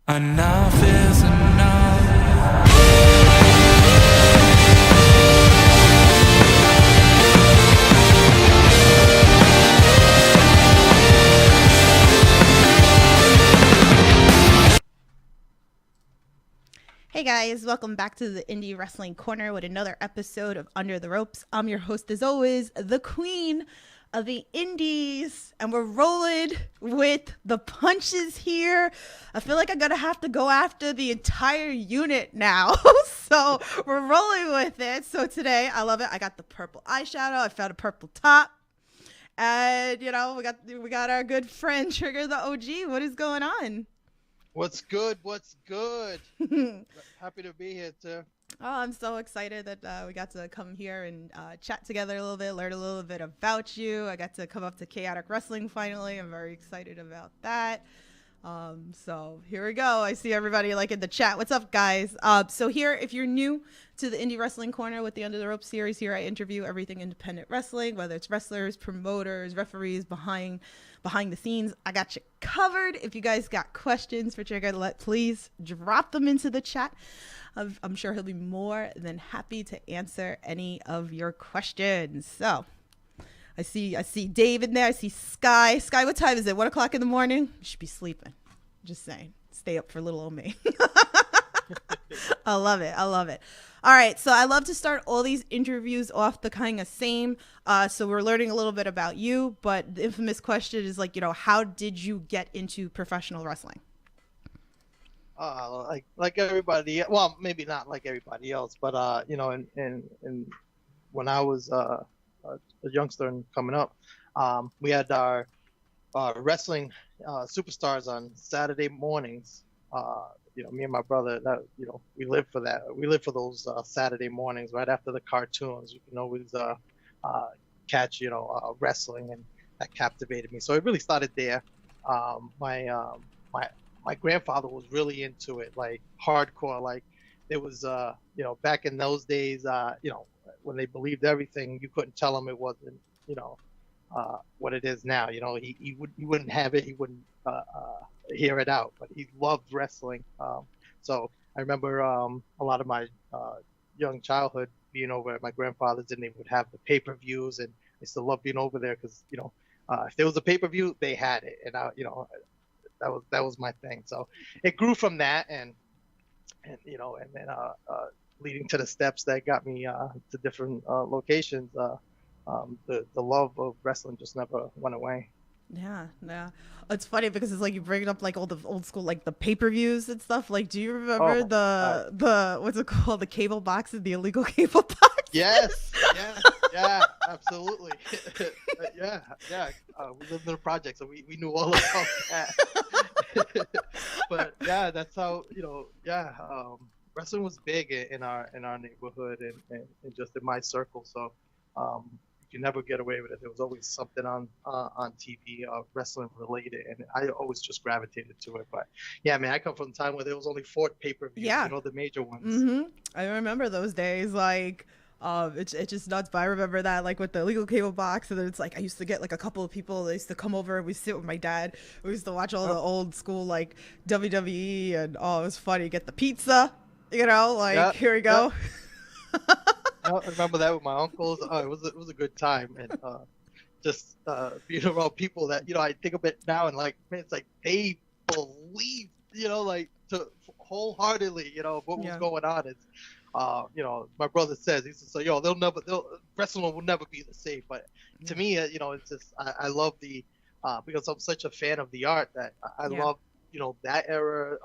Enough is enough. Hey guys, welcome back to the Indie Wrestling Corner with another episode of Under the Ropes. I'm your host as always, the queen of the indies, and we're rolling with the punches here. I feel like I'm gonna have to go after the entire unit now. So we're rolling with it. So today, I love it. I got the purple eyeshadow, I found a purple top. And we got our good friend Trigga the OG. What is going on? What's good? What's good? Happy to be here, too. Oh, I'm so excited that we got to come here and chat together a little bit, learn a little bit about you. I got to come up to Chaotic Wrestling finally. I'm very excited about that. So here we go. I see everybody like in the chat. What's up, guys? So here, if you're new to the Indie Wrestling Corner with the Under the Rope series, here I interview everything independent wrestling, whether it's wrestlers, promoters, referees, behind the scenes. I got you covered. If you guys got questions for Trigga, please drop them into the chat. I'm sure he'll be more than happy to answer any of your questions. So I see Dave in there. I see Sky. Sky, what time is it? 1 o'clock in the morning? You should be sleeping. Just saying. Stay up for little old me. I love it. All right. So I love to start all these interviews off the kind of same. So we're learning a little bit about you. But the infamous question is how did you get into professional wrestling? Like everybody, well, maybe not like everybody else, but and when I was a youngster and coming up, we had our wrestling superstars on Saturday mornings. Me and my brother, we lived for that. We lived for those Saturday mornings right after the cartoons. You can always catch wrestling, and that captivated me. So it really started there. My grandfather was really into it, like hardcore. Like it was, back in those days, when they believed everything, you couldn't tell him it wasn't, what it is now. He wouldn't have it. He wouldn't hear it out, but he loved wrestling. So I remember a lot of my young childhood being over at my grandfather's, and they would have the pay-per-views, and I used to love being over there because, if there was a pay-per-view, they had it. And that was my thing. So it grew from that, and then leading to the steps that got me to different locations. The love of wrestling just never went away. Yeah. It's funny because it's like you bring up like all the old school, like the pay-per-views and stuff. Like, do you remember the what's it called? The cable boxes, the illegal cable box? Yes. Yeah, absolutely. Yeah. We lived in a project, so we knew all about that. But yeah, that's how, wrestling was big in our neighborhood and just in my circle. So you never get away with it. There was always something on TV, wrestling related, and I always just gravitated to it. But yeah, man, I come from a time where there was only 4 pay-per-views, the major ones. Mm-hmm. I remember those days. Like, it's just nuts. But I remember that, like, with the illegal cable box, and then it's like I used to get like a couple of people. They used to come over and we sit with my dad. We used to watch all the old school like WWE, and it was funny. Get the pizza, here we go. I remember that with my uncles. It was a good time, and just being around people that I think of it now and like, man, it's like they believe, like wholeheartedly, what was going on. It's my brother says, he says, so wrestling will never be the same. But to me, it's just I love the because I'm such a fan of the art that I love that era.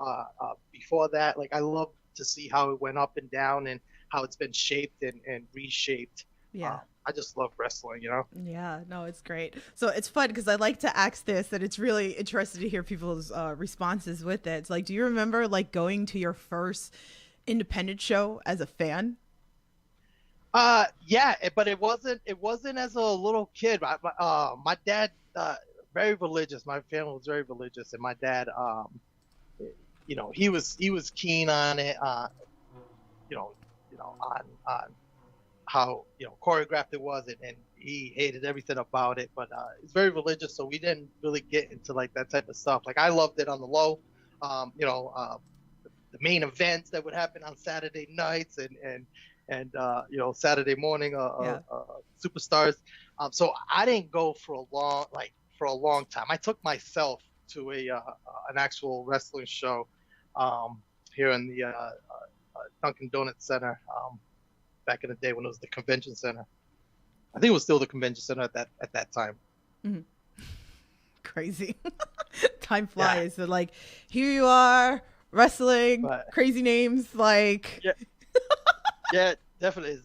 Before that, like I love to see how it went up and down and how it's been shaped and reshaped. Yeah. I just love wrestling, Yeah, no, it's great. So it's fun because I like to ask this, and it's really interesting to hear people's responses with it. It's like, do you remember like going to your first independent show as a fan? Yeah, but it wasn't as a little kid. My dad, very religious. My family was very religious, and my dad, he was keen on it. On how choreographed it was, and he hated everything about it. But he's very religious, so we didn't really get into like that type of stuff. Like I loved it on the low. the main events that would happen on Saturday nights and Saturday morning superstars. So I didn't go for a long time. I took myself to an actual wrestling show here in the Dunkin' Donuts Center back in the day when it was the convention center. I think it was still the convention center at that time. Mm-hmm. Crazy. Time flies. Yeah. So like, here you are, wrestling, crazy names, like. Yeah, yeah, definitely.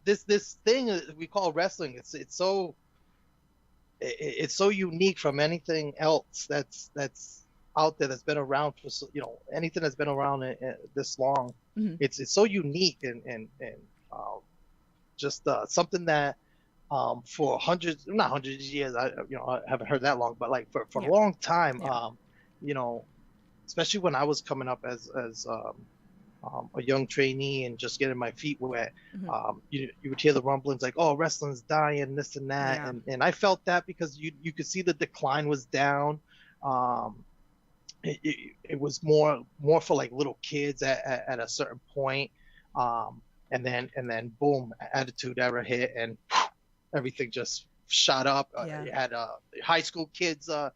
This thing we call wrestling. It's so unique from anything else that's out there that's been around for anything that's been around this long. Mm-hmm. It's so unique and just something that for not hundreds of years, I haven't heard that long, but like for a long time, especially when I was coming up as a young trainee and just getting my feet wet, mm-hmm. You would hear the rumblings like, oh, wrestling's dying, this and that, and I felt that because you could see the decline was down. It was more for like little kids at a certain point, and then boom, Attitude Era hit and everything just shot up. You had high school kids doing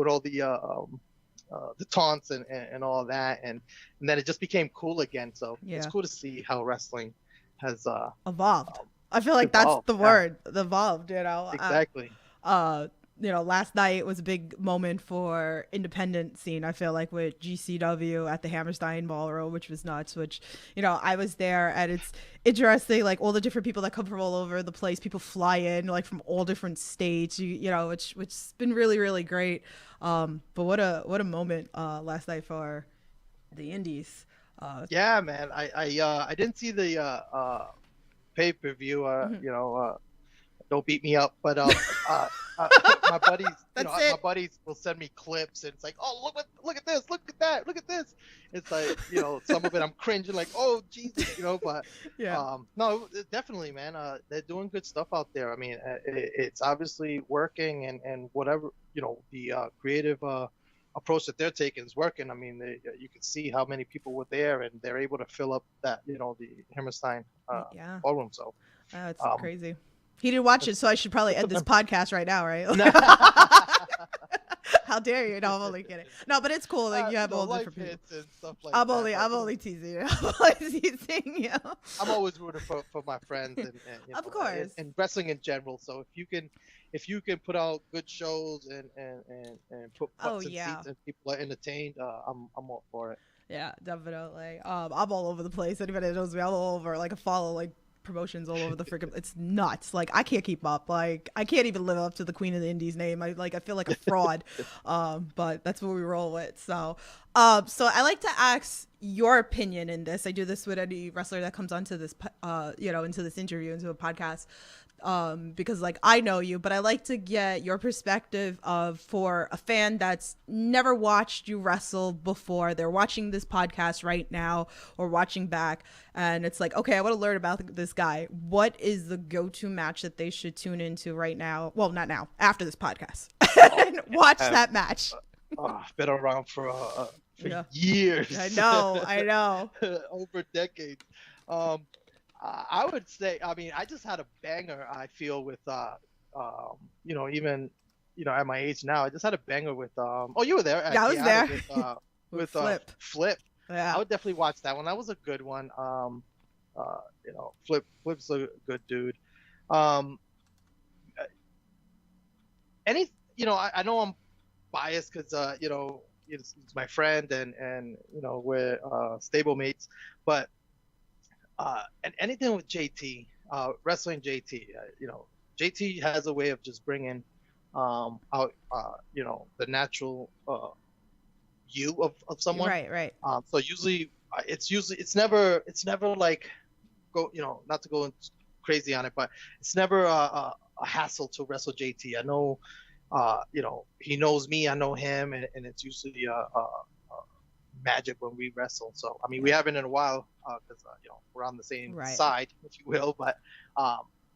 all the taunts and all that, and then it just became cool again. So it's cool to see how wrestling has evolved. I feel like that's the word, evolved. Exactly. Last night was a big moment for independent scene. I feel like with GCW at the Hammerstein Ballroom, which was nuts. Which I was there, and it's interesting. Like all the different people that come from all over the place. People fly in like from all different states. Which's been really really great. But what a moment last night for the indies. Yeah, man. I didn't see the pay-per-view. Mm-hmm. Don't beat me up, but my buddies, my buddies will send me clips, and it's like, oh, look at this, look at that, look at this. It's like, some of it I'm cringing, like, oh Jesus, but no, definitely, man. They're doing good stuff out there. I mean, it's obviously working, and whatever the creative approach that they're taking is working. I mean, you can see how many people were there, and they're able to fill up that the Hammerstein ballroom. So it's crazy. He didn't watch it, so I should probably end this podcast right now, right? How dare you? No, I'm only kidding. No, but it's cool. Like you have all different people. And stuff like I'm only teasing you. I'm only teasing you. I'm always rooting for my friends and of course, and wrestling in general. So if you can put out good shows and put butts in seats and people are entertained, I'm all for it. Yeah, definitely. I'm all over the place. Anybody that knows me, I'm all over. Like I follow like promotions all over the freaking, it's nuts. Like I can't keep up. Like I can't even live up to the Queen of the Indies name. I feel like a fraud. But that's what we roll with. So I like to ask your opinion in this. I do this with any wrestler that comes onto this into this interview, into a podcast, because like I know you, but I like to get your perspective for a fan that's never watched you wrestle before. They're watching this podcast right now or watching back, and it's like, okay, I want to learn about this guy. What is the go-to match that they should tune into right now? Well, not now, after this podcast, and watch that match. I've been around for years. I know. Over decades. I would say, I mean, I just had a banger, I feel, with, even, at my age now, I just had a banger with, you were there. I was there. With Flip. Yeah. I would definitely watch that one. That was a good one. Flip's a good dude. I know I'm biased because, it's my friend and we're stable mates, but and anything with JT, wrestling JT, JT has a way of just bringing out, the natural you of someone. Right. So usually it's never like not to go crazy on it, but it's never a hassle to wrestle JT. I know, he knows me, I know him, and it's usually magic when we wrestle. So I mean, we haven't in a while because we're on the same side, if you will, but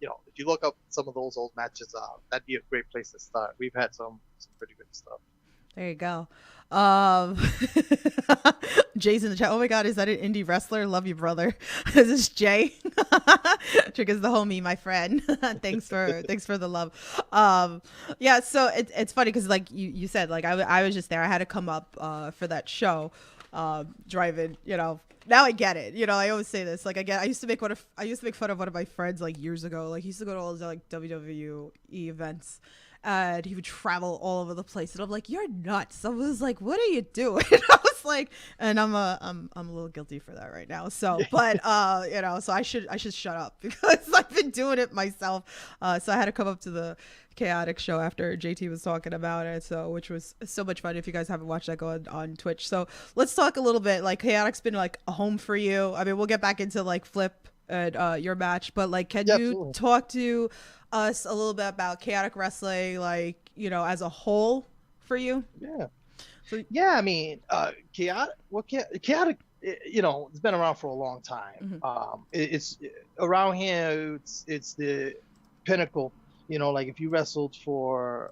if you look up some of those old matches, that'd be a great place to start. We've had some pretty good stuff. There you go. Jay's in the chat. Oh my God, is that an indie wrestler? Love you, brother. This is Jay. Trigga's the homie, my friend. thanks for the love. Yeah. So it's funny because like you said, like I was just there. I had to come up for that show. Driving, now I get it. I always say this. Like I used to make fun of one of my friends like years ago. Like he used to go to all those like WWE events. And he would travel all over the place, and I'm like, "You're nuts!" I was like, "What are you doing?" I was like, and I'm a little guilty for that right now. So, but so I should shut up because I've been doing it myself. So I had to come up to the Chaotic show after JT was talking about it, so which was so much fun. If you guys haven't watched that, go on Twitch. So let's talk a little bit. Like Chaotic's been like a home for you. I mean, we'll get back into like Flip and your match, but like, can you Absolutely. talk to us a little bit about Chaotic Wrestling, like, as a whole for you? Yeah. So, Yeah, I mean, Chaotic, it's been around for a long time. It's around here. It's the pinnacle. Like if you wrestled for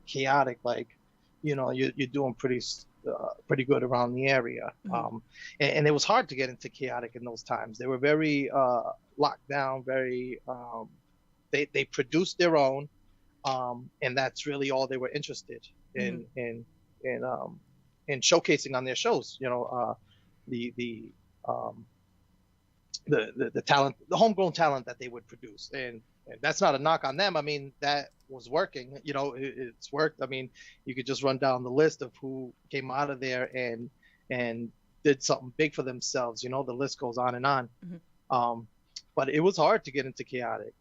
Chaotic, like, you're doing pretty good around the area. And it was hard to get into Chaotic in those times. They were very locked down, very they produced their own, and that's really all they were interested in showcasing on their shows. The talent, the homegrown talent that they would produce, and that's not a knock on them. I mean, that was working. It's worked. I mean, you could just run down the list of who came out of there and did something big for themselves. The list goes on and on. But it was hard to get into Chaotic.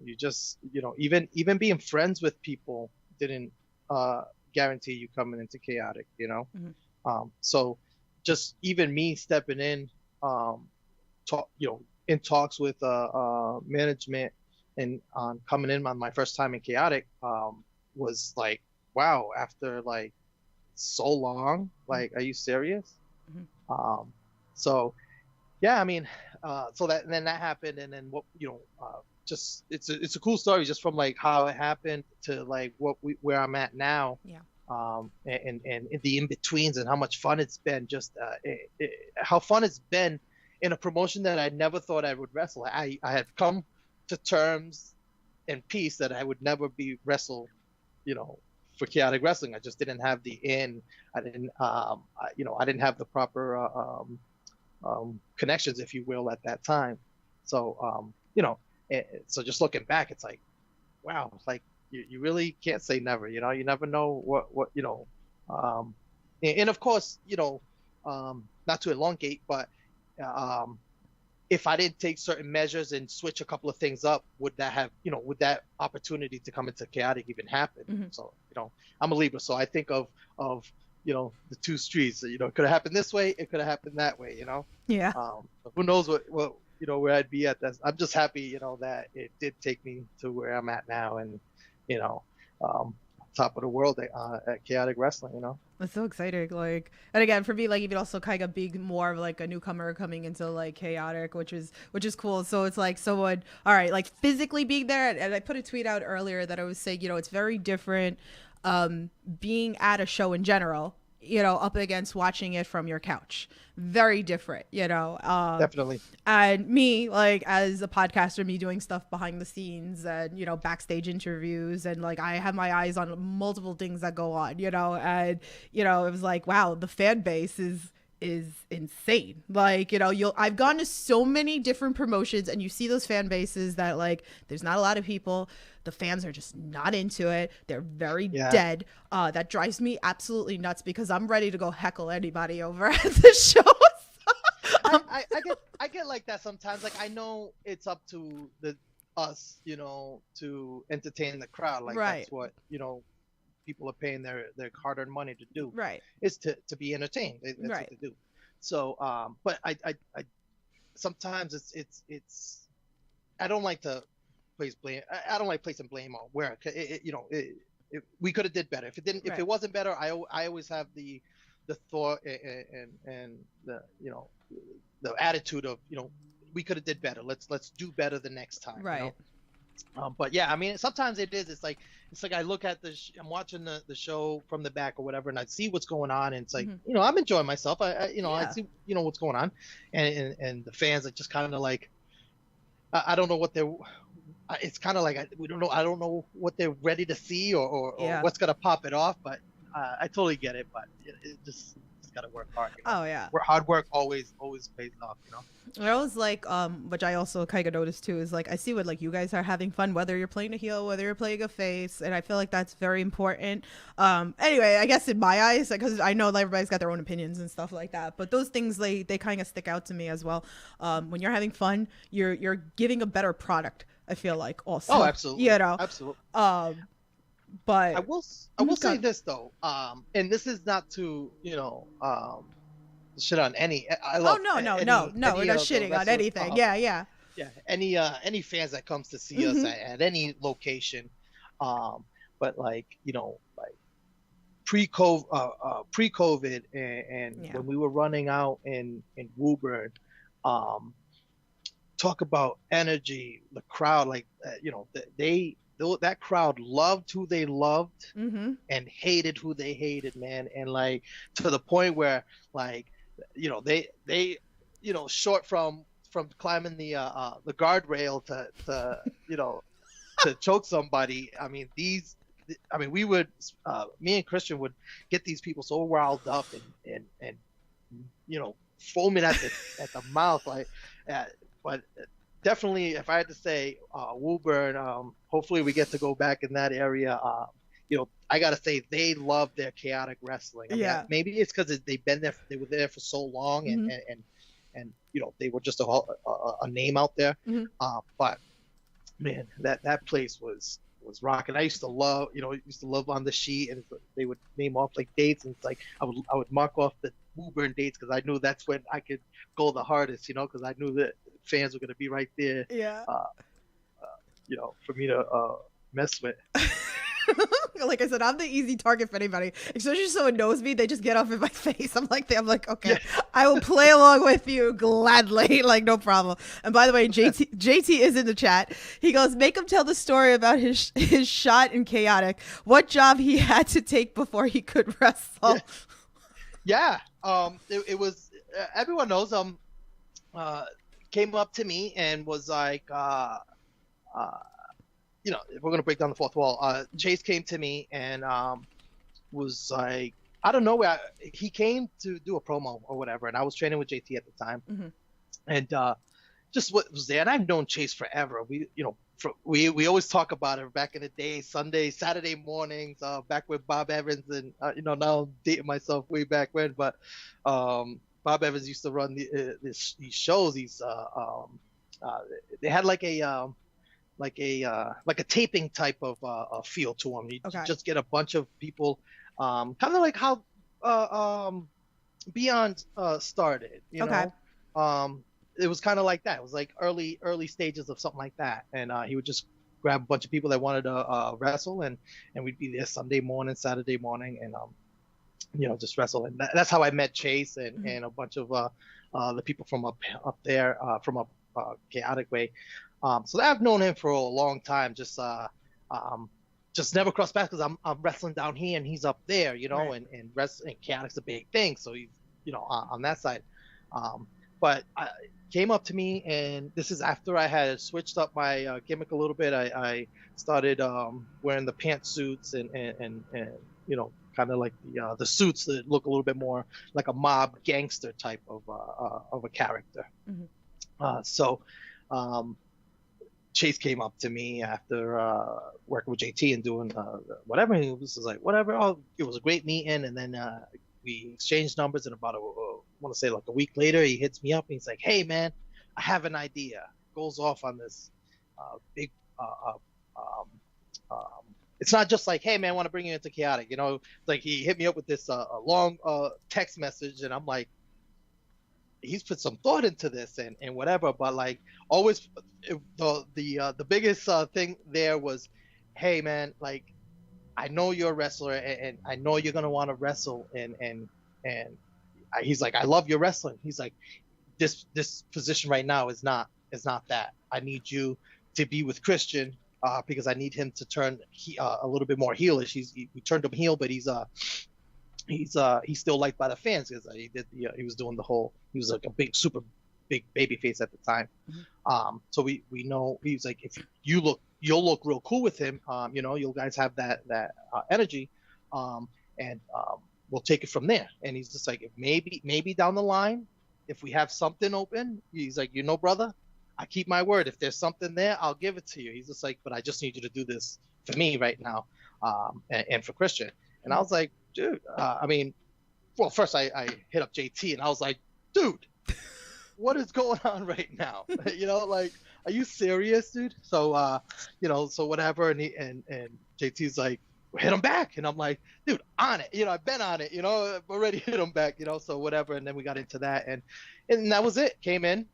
You just, even being friends with people didn't guarantee you coming into Chaotic. So just even me stepping in, in talks with management and on coming in on my first time in Chaotic, was like, wow, after like so long, like, are you serious? So yeah, I mean, so then that happened, and then what, just it's a cool story just from like how it happened to like where I'm at now. Yeah. And the in-betweens and how much fun it's been, just how fun it's been in a promotion that I never thought I would wrestle. I had come to terms and peace that I would never be wrestle, for Chaotic Wrestling. I just didn't have the I didn't have the proper connections, if you will, at that time. So so just looking back, it's like, wow, it's like you really can't say never. You never know what and of course, not to elongate, but if I didn't take certain measures and switch a couple of things up, would that opportunity to come into Chaotic even happen? So I'm a Libra, so I think of the two streets. It could have happened this way, it could have happened that way. Yeah. Who knows what where I'd be at. I'm just happy that it did take me to where I'm at now, and top of the world at Chaotic Wrestling. That's so exciting. Like, and again, for me, like, even also kind of being more of like a newcomer coming into like Chaotic, which is cool. So it's like someone, all right, like physically being there. And I put a tweet out earlier that I was saying, it's very different being at a show in general, up against watching it from your couch. Very different, Definitely. And me, like, as a podcaster, me doing stuff behind the scenes and, backstage interviews, and like I have my eyes on multiple things that go on, and, it was like, wow, the fan base is insane. Like, I've gone to so many different promotions, and you see those fan bases that, like, there's not a lot of people. The fans are just not into it. They're very dead. That drives me absolutely nuts because I'm ready to go heckle anybody over at the show. I get like that sometimes. Like, I know it's up to us, to entertain the crowd. Like, right. That's what, people are paying their hard-earned money to do. Right. Is to be entertained. That's right. what they do. So, but I sometimes it's I don't like to place blame. I don't like placing blame on where we could have did better. If it wasn't better, I always have the thought and the the attitude of we could have did better. Let's do better the next time. Right. But yeah, I mean, sometimes it is. It's like I look at I'm watching the show from the back or whatever, and I see what's going on, and it's like, Hmm. I'm enjoying myself. I Yeah. see, what's going on, and the fans are just kind of like, I don't know what they're. It's kind of like we don't know. I don't know what they're ready to see or Yeah. what's gonna pop it off. But I totally get it. But it just gotta work hard. Oh yeah. Where hard work always pays off. And I was like, which I also kind of noticed too, is like I see what like you guys are having fun, whether you're playing a heel, whether you're playing a face, and I feel like that's very important. Anyway, I guess in my eyes, because I know that everybody's got their own opinions and stuff like that, but those things they kind of stick out to me as well. When you're having fun, you're giving a better product. I feel like also. Oh, absolutely. Absolutely. But I will say this though, and this is not to shit on any. I love. Oh no, any we're not shitting on wrestlers, anything. Yeah. Yeah, any fans that comes to see us at any location, but like like pre-COVID and when we were running out in Woburn, talk about energy, the crowd, like that crowd loved who they loved and hated who they hated, man, and like to the point where like they short from climbing the guardrail to choke somebody. I mean we would me and Christian would get these people so riled up and foaming at the mouth, like but definitely if I had to say Woburn, hopefully we get to go back in that area. I gotta say they love their chaotic wrestling. I mean, maybe it's because they were there for so long and they were just a name out there. But man, that place was rocking. I used to love on the sheet, and they would name off like dates, and it's like I would mark off the Woburn dates because I knew that's when I could go the hardest, because I knew that fans were gonna be right there. Yeah. For me to mess with. Like I said, I'm the easy target for anybody, especially if someone knows me. They just get off in my face. I'm like, okay, I will play along with you gladly, like no problem. And by the way, JT is in the chat. He goes, make him tell the story about his shot in Chaotic. What job he had to take before he could wrestle. Yeah. It was everyone knows came up to me and was like if we're gonna break down the fourth wall, Chase came to me and was like, I don't know where he came to do a promo or whatever, and I was training with JT at the time, and just what was there. And I've known Chase forever. We always talk about it back in the day, Saturday mornings, back with Bob Evans, and now I'm dating myself way back when, but Bob Evans used to run these shows. They had like a taping type of feel to them. You just get a bunch of people, kind of like how Beyond started. It was kind of like that. It was like early stages of something like that. And he would just grab a bunch of people that wanted to wrestle, and we'd be there Sunday morning, Saturday morning, and just wrestle. And that's how I met Chase and a bunch of the people from up there from a chaotic way. So I've known him for a long time. Just never crossed paths because I'm wrestling down here and he's up there, Right. and wrestling chaotic's a big thing. So he's on that side. But I came up to me, and this is after I had switched up my gimmick a little bit. I started wearing the pantsuits and kind of like the suits that look a little bit more like a mob gangster type of a character. So Chase came up to me after working with JT and doing whatever. And he was like, whatever. Oh, it was a great meeting. And then we exchanged numbers. And about, I want to say like a week later, he hits me up and he's like, hey, man, I have an idea. Goes off on this big, it's not just like, hey, man, I want to bring you into Chaotic. Like he hit me up with this long text message. And I'm like, he's put some thought into this and whatever, but like always the biggest thing there was, hey man, like I know you're a wrestler and I know you're gonna want to wrestle and he's like, I love your wrestling. He's like, this position right now is not that. I need you to be with Christian because I need him to turn a little bit more heelish. We turned him heel, but he's still liked by the fans because he was doing he was like a super big baby face at the time. So we know he's like, if you'll look real cool with him. You guys have that energy, and we'll take it from there. And he's just like, if maybe down the line, if we have something open, he's like, brother, I keep my word. If there's something there, I'll give it to you. He's just like, but I just need you to do this for me right now, and for Christian. And I was like, dude, well, first I hit up JT and I was like, dude, what is going on right now? Like, are you serious, dude? So, so whatever. And JT's like, hit him back. And I'm like, dude, on it. I've been on it, I've already hit him back, so whatever. And then we got into that and that was it. Came in,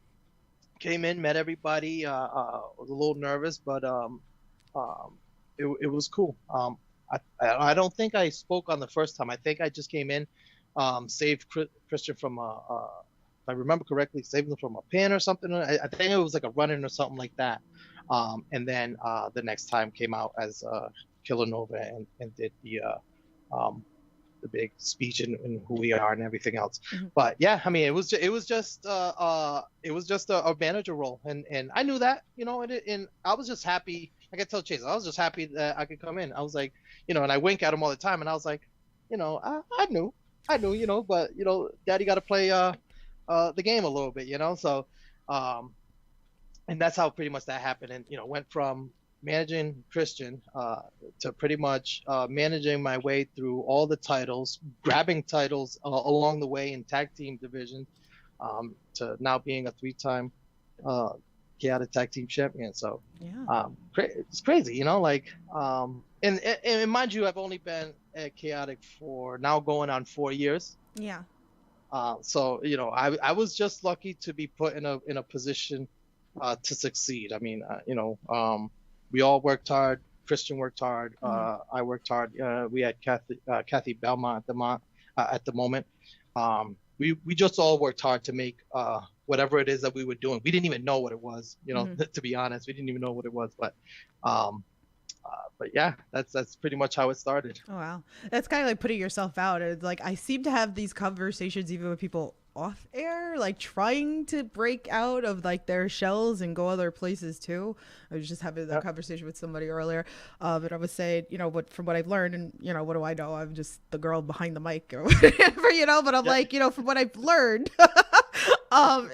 met everybody. Was a little nervous, but it was cool. I don't think I spoke on the first time. I think I just came in, saved Christian from if I remember correctly, saved him from a pin or something. I think it was like a run-in or something like that. And then the next time came out as Killer Nova and did the big speech and who we are and everything else. But yeah, it was just a manager role, and I knew that, and I was just happy. I could tell Chase, I was just happy that I could come in. I was like, and I wink at him all the time, and I was like, I knew, but Daddy got to play the game a little bit, so and that's how pretty much that happened. And went from managing Christian to pretty much managing my way through all the titles, grabbing titles along the way in tag team division, to now being a 3-time chaotic tag team champion. So yeah, it's crazy, and mind you, I've only been at chaotic for now going on 4 years. Yeah. So I was just lucky to be put in a position to succeed. We all worked hard. Christian worked hard. I worked hard. We had Kathy Belmont at the moment. We just all worked hard to make whatever it is that we were doing. We didn't even know what it was, to be honest. We didn't even know what it was, but yeah, that's pretty much how it started. Oh, wow. That's kind of like putting yourself out. It's like, I seem to have these conversations even with people off air, like trying to break out of like their shells and go other places too. I was just having that conversation with somebody earlier, but I was saying, from what I've learned, and what do I know? I'm just the girl behind the mic or whatever, but I'm like, from what I've learned,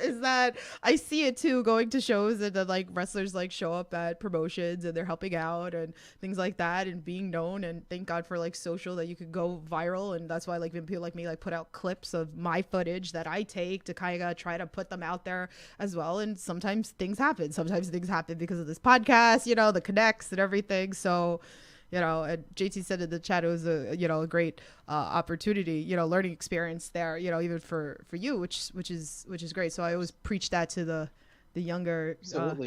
is that I see it too, going to shows and then like wrestlers like show up at promotions and they're helping out and things like that and being known, and thank God for like social, that you could go viral. And that's why like when people like me like put out clips of my footage that I take to kind of try to put them out there as well. And sometimes things happen because of this podcast, the connects and everything. So and JT said in the chat it was a great opportunity, learning experience there, even for you, which is great. So I always preach that to the younger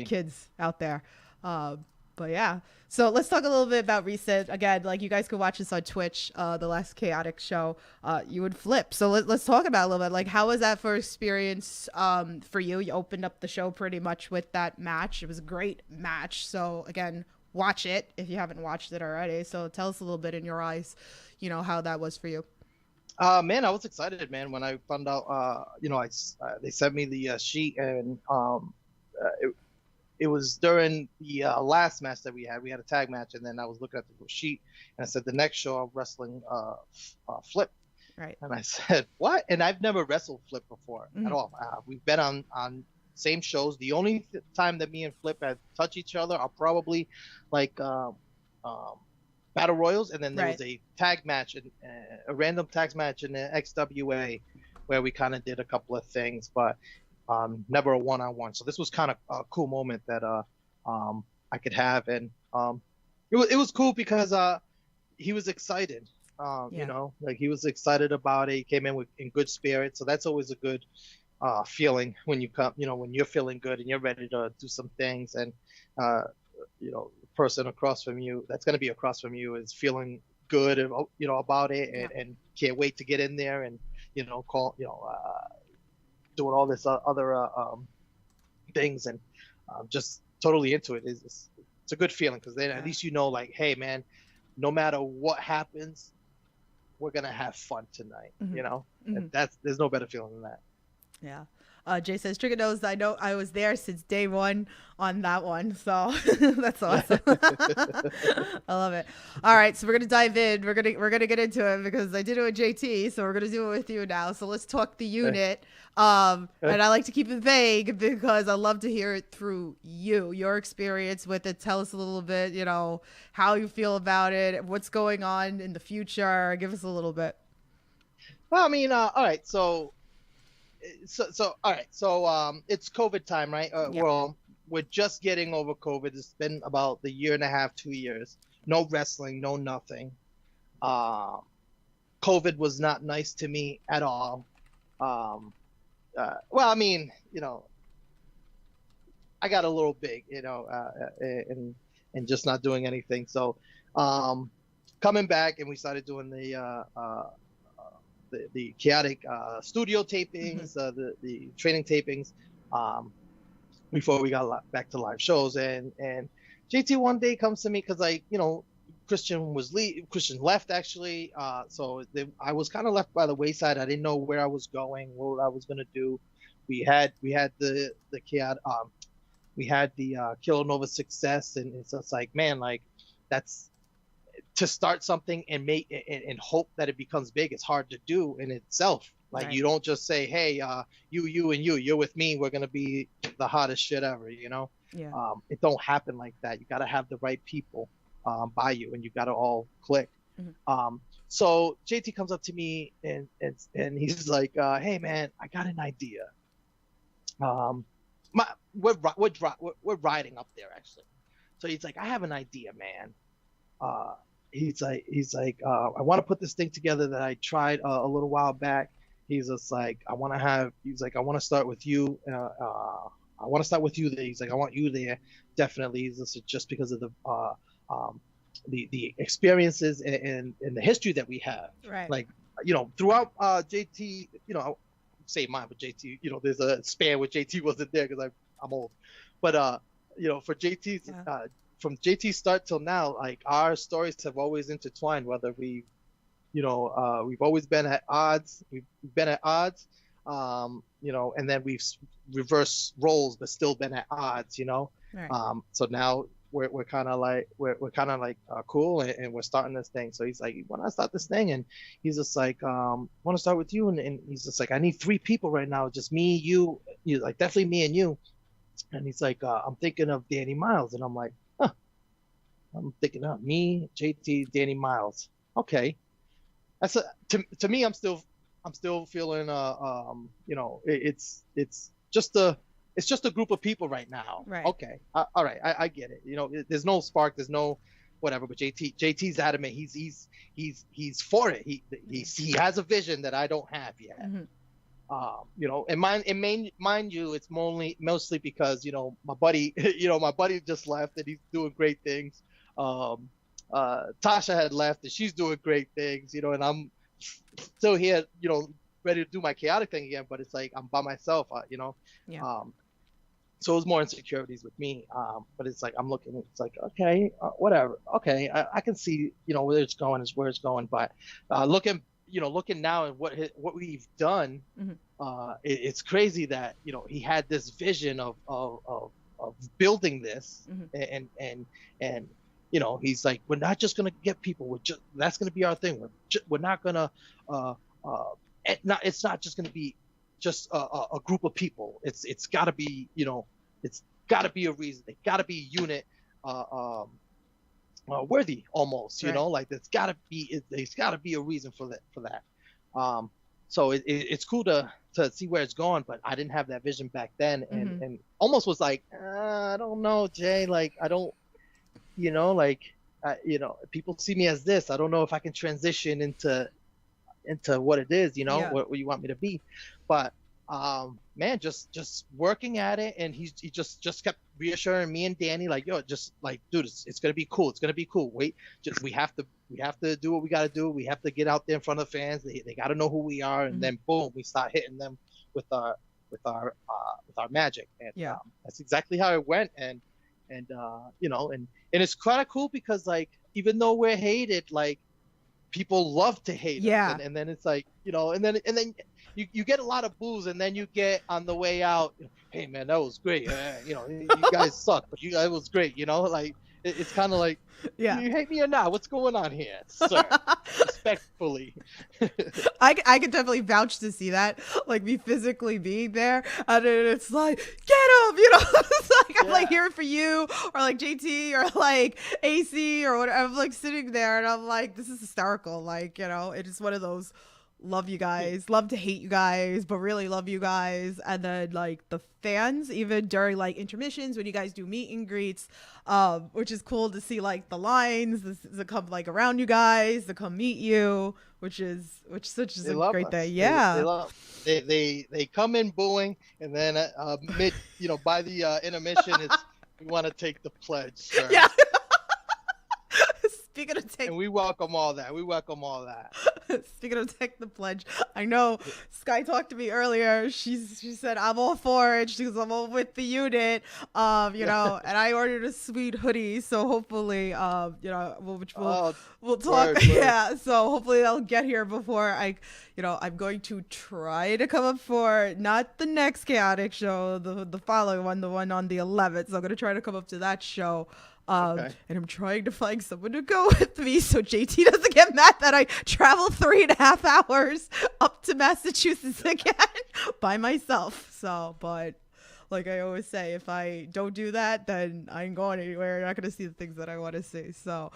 kids out there. But yeah, so let's talk a little bit about recent. Again, like you guys could watch this on Twitch, the last chaotic show. You would flip. So let's talk about it a little bit. Like, how was that first experience for you? You opened up the show pretty much with that match. It was a great match. So again, watch it if you haven't watched it already. So tell us a little bit in your eyes, how that was for you. Man, I was excited, man, when I found out. They sent me the sheet, and it was during the last match that we had. We had a tag match, and then I was looking at the sheet, and I said the next show I'm wrestling Flip. Right. And I said, what? And I've never wrestled Flip before at all. We've been on same shows. The only time that me and Flip have touched each other are probably like battle royals, and then there was a tag match, a random tag match in the XWA where we kind of did a couple of things, but never a one-on-one. So this was kind of a cool moment that I could have, and it was cool because he was excited. Like he was excited about it. He came in good spirits, so that's always a good feeling when you come, when you're feeling good and you're ready to do some things, and the person across from you, that's going to be across from you, is feeling good, about it, and can't wait to get in there and doing all this other things, and just totally into it. it's a good feeling, because then at least you know, like, hey man, no matter what happens, we're gonna have fun tonight. You know, and there's no better feeling than that. Yeah. Jay says, Trigga knows I know I was there since day one on that one. So that's awesome. I love it. All right. So we're going to dive in. We're going to get into it because I did it with JT. So we're going to do it with you now. So let's talk the unit. And I like to keep it vague because I love to hear it through you, your experience with it. Tell us a little bit, you know, how you feel about it, what's going on in the future. Give us a little bit. Well, I mean, all right. So all right. So it's COVID time, right? Well, we're just getting over COVID. It's been about a year and a half, 2 years. No wrestling, no nothing. COVID was not nice to me at all. Well, I mean, you know, I got a little big, you know, and just not doing anything. So coming back, and we started doing the chaotic studio tapings, the training tapings, before we got back to live shows. And JT one day comes to me because, like, you know, Christian left actually, so I was kind of left by the wayside. I didn't know where I was going, what I was gonna do. We had the chaotic, we had the Kilonova success, and it's just like, man, like, that's to start something and make and hope that it becomes big. It's hard to do in itself. Like, right. You don't just say, hey, you're with me, we're gonna be the hottest shit ever, you know. Yeah. It don't happen like that. You got to have the right people by you, and you got to all click. So JT comes up to me and he's like, hey man, I got an idea. We're riding up there actually. So he's like, I have an idea, man. He's like, I want to put this thing together that I tried a little while back. He's just like, I want to start with you. I want to start with you there. He's like, I want you there. Definitely. This is just because of the experiences and the history that we have. Right. Like, you know, throughout JT, you know, I'll say mine, but JT, you know, there's a span where JT wasn't there because I'm old. But, you know, for JT's, from JT's start till now, like, our stories have always intertwined, whether we've always been at odds. We've been at odds, you know, and then we've reversed roles, but still been at odds, you know. Right. So now we're kind of like cool, and we're starting this thing. So he's like, when I start this thing, and he's just like, I want to start with you, and he's just like, I need 3 people right now, just me, you, like, definitely me and you. And he's like, I'm thinking of Danny Miles, and I'm like, huh. I'm thinking of me, JT, Danny Miles. Okay. That's to me, I'm still feeling you know, it's just a group of people right now. Right. Okay. All right. I get it. You know, there's no spark, there's no whatever, but JT's adamant. He's for it. He has a vision that I don't have yet. You know, and mind you, it's mostly because, you know, my buddy just left and he's doing great things. Tasha had left and she's doing great things, you know, and I'm still here, you know, ready to do my chaotic thing again, but it's like I'm by myself, you know. Yeah. So it was more insecurities with me, but it's like I'm looking, it's like, okay, whatever, okay, I can see, you know, where it's going is where it's going, but looking now at what we've done, it's crazy that, you know, he had this vision of building this, and you know, he's like, we're not just gonna get people. That's gonna be our thing. We're not gonna. It's not just gonna be just a group of people. It's got to be, you know, it's got to be a reason. They got to be a unit, worthy almost. You know, like there's got to be a reason for that. So it's cool to see where it's going, but I didn't have that vision back then, and almost was like, I don't know, Jay. Like, I don't. You know, like, you know, people see me as this. I don't know if I can transition into what it is, you know, what you want me to be. But, man, just working at it. And he just kept reassuring me and Danny, like, yo, just like, dude, it's going to be cool. It's going to be cool. Wait, we have to do what we got to do. We have to get out there in front of the fans. They got to know who we are. And then boom, we start hitting them with our magic. And that's exactly how it went. And and and it's kind of cool because like even though we're hated, like people love to hate Yeah. us, and then it's like and then you get a lot of boos, and then you get on the way out, hey man, that was great, you guys suck, but that was great, like it's kind of like, Yeah. you hate me or not? What's going on here, sir? Respectfully. I could definitely vouch to see that, like me physically being there, and then it's like, get him, it's like I'm like here for you, or like JT, or like AC, or whatever. I'm like sitting there, and I'm like, this is hysterical. Like it's just one of those. Love you guys, love to hate you guys, but really love you guys. And then like the fans, even during like intermissions when you guys do meet and greets, which is cool to see, like the lines that come like around you guys to come meet you, which such is a great thing. Yeah, they come in booing, and then mid by the intermission, it's we want to take the pledge, sir. Yeah. Speaking of take, and we welcome all that. Speaking of take the pledge, I know Sky talked to me earlier. She said I'm all for it. She goes, I'm all with the unit. And I ordered a sweet hoodie, so hopefully, we'll talk. Word. Yeah, so hopefully they'll get here before I'm going to try to come up for not the next Chaotic show, the following one, the one on the 11th. So I'm gonna try to come up to that show. And I'm trying to find someone to go with me so JT doesn't get mad that I travel 3.5 hours up to Massachusetts again by myself. So, but like I always say, if I don't do that, then I ain't going anywhere. You're not going to see the things that I want to see. So,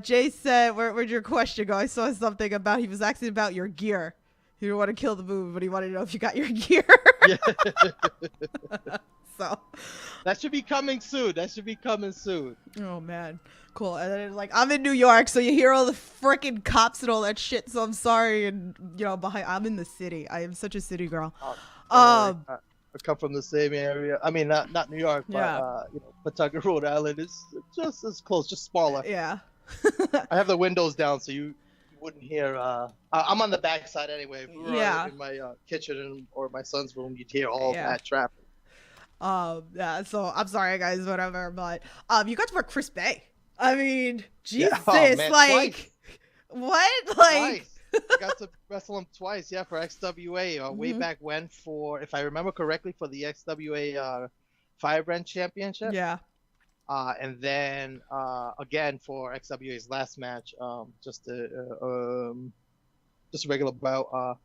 Jay said, where'd your question go? I saw something about, he was asking about your gear. He didn't want to kill the movie, but he wanted to know if you got your gear. Yeah. So that should be coming soon. Oh man, cool. And then like I'm in New York, so you hear all the freaking cops and all that shit. So I'm sorry, and I'm in the city. I am such a city girl. I come from the same area. I mean, not New York, but Pawtucket, Rhode Island is just as close, just smaller. Yeah. I have the windows down, so you wouldn't hear. I'm on the back side anyway. If we were in my kitchen or my son's room, you'd hear all that traffic. So I'm sorry guys, whatever, but you got to work Chris Bay. I mean, Jesus, man, like twice. What? Like twice. I got to wrestle him twice, for XWA, way back when, for, if I remember correctly, for the XWA Firebrand Championship. Yeah. And then again for XWA's last match, just a regular bout.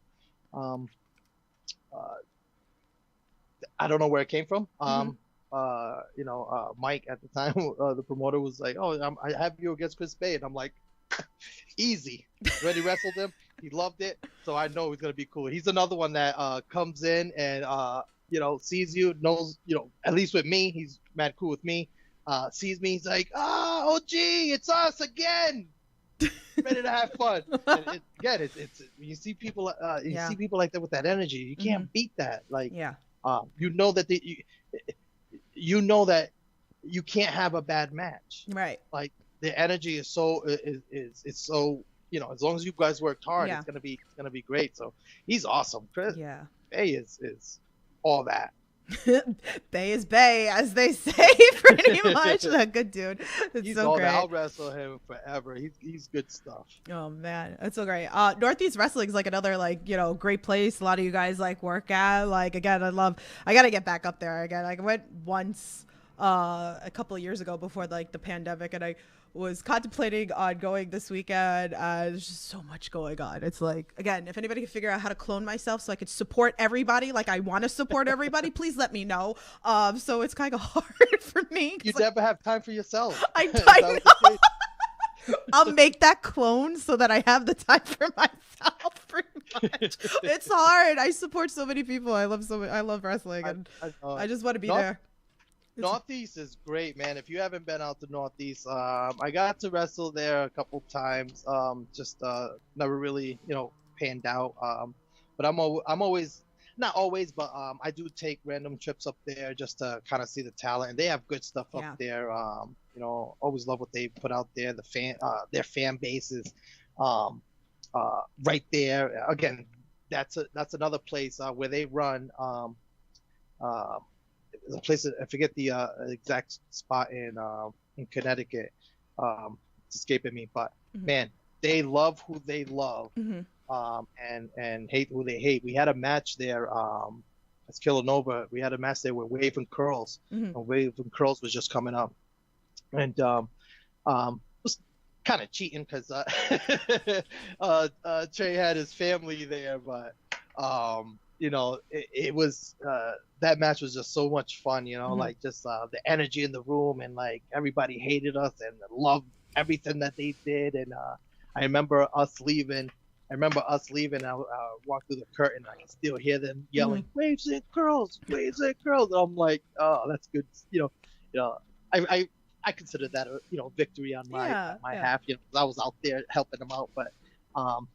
I don't know where it came from. Mike at the time, the promoter, was like, "Oh, I have you against Chris Bay," and I'm like, "Easy." Already wrestled him. He loved it, so I know he's gonna be cool. He's another one that comes in and sees you, knows, at least with me, he's mad cool with me. Sees me, he's like, OG, it's us again. Ready to have fun. And it's when you see people, see people like that with that energy, you can't beat that. Like, that that you can't have a bad match. Right. Like the energy is so is so, as long as you guys worked hard, it's gonna be great. So he's awesome. Chris Bay is all that. Bay is Bay, as they say, pretty much. A good dude. It's he's so all great. That. I'll wrestle him forever. He's good stuff. Oh man, that's so great. Northeast Wrestling is like another great place. A lot of you guys work at. Again, I gotta get back up there again. I went once a couple of years ago before the pandemic, and I was contemplating on going this weekend. There's just so much going on. It's again, if anybody can figure out how to clone myself so I could support everybody, I want to support everybody, please let me know. So it's kind of hard for me. You never have time for yourself. I know. I'll make that clone so that I have the time for myself. Pretty much. It's hard. I support so many people. I love wrestling, and I just want to be there. Northeast is great, man. If you haven't been out to Northeast, I got to wrestle there a couple times. Just never really, panned out. But I'm always, not always, but I do take random trips up there just to kind of see the talent. And they have good stuff up there. Always love what they put out there. Their fan bases, right there. Again, that's another place where they run. there's a place I forget the exact spot in Connecticut. It's escaping me, but man, they love who they love, and hate who they hate. We had a match there. As Killanova, we had a match there with Wave and Curls. And Wave and Curls was just coming up, and was kind of cheating because Trey had his family there, but you know, it was that match was just so much fun, you know, like just the energy in the room, and like everybody hated us and loved everything that they did. And I remember us leaving. I walked through the curtain. I can still hear them yelling, "Waves and Curls, Waves and Curls." And I'm like, "Oh, that's good." You know, I consider that a victory on my half. You know, 'cause I was out there helping them out. But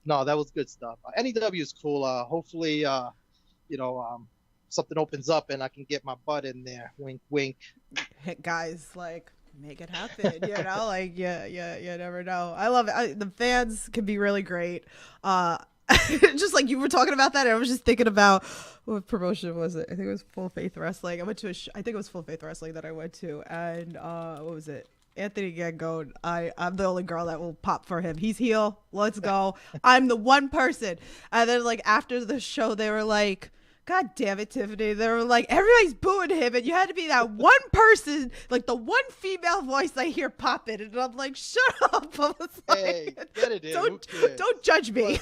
no, that was good stuff. NEW is cool. Hopefully, something opens up and I can get my butt in there. Wink, wink. Hey, guys, like, make it happen. You know, like, you never know. I love it. The fans can be really great. Just like you were talking about that, I was just thinking about what promotion was it? I think it was Full Faith Wrestling. I went to I think it was Full Faith Wrestling that I went to, and what was it? Anthony Gangone. I'm the only girl that will pop for him. He's heel. Let's go. I'm the one person. And then like after the show, they were like, "God damn it, Tiffany." They were like, everybody's booing him, and you had to be that one person, like the one female voice I hear popping. And I'm like, shut up. I was like, hey, get it in. Don't judge me.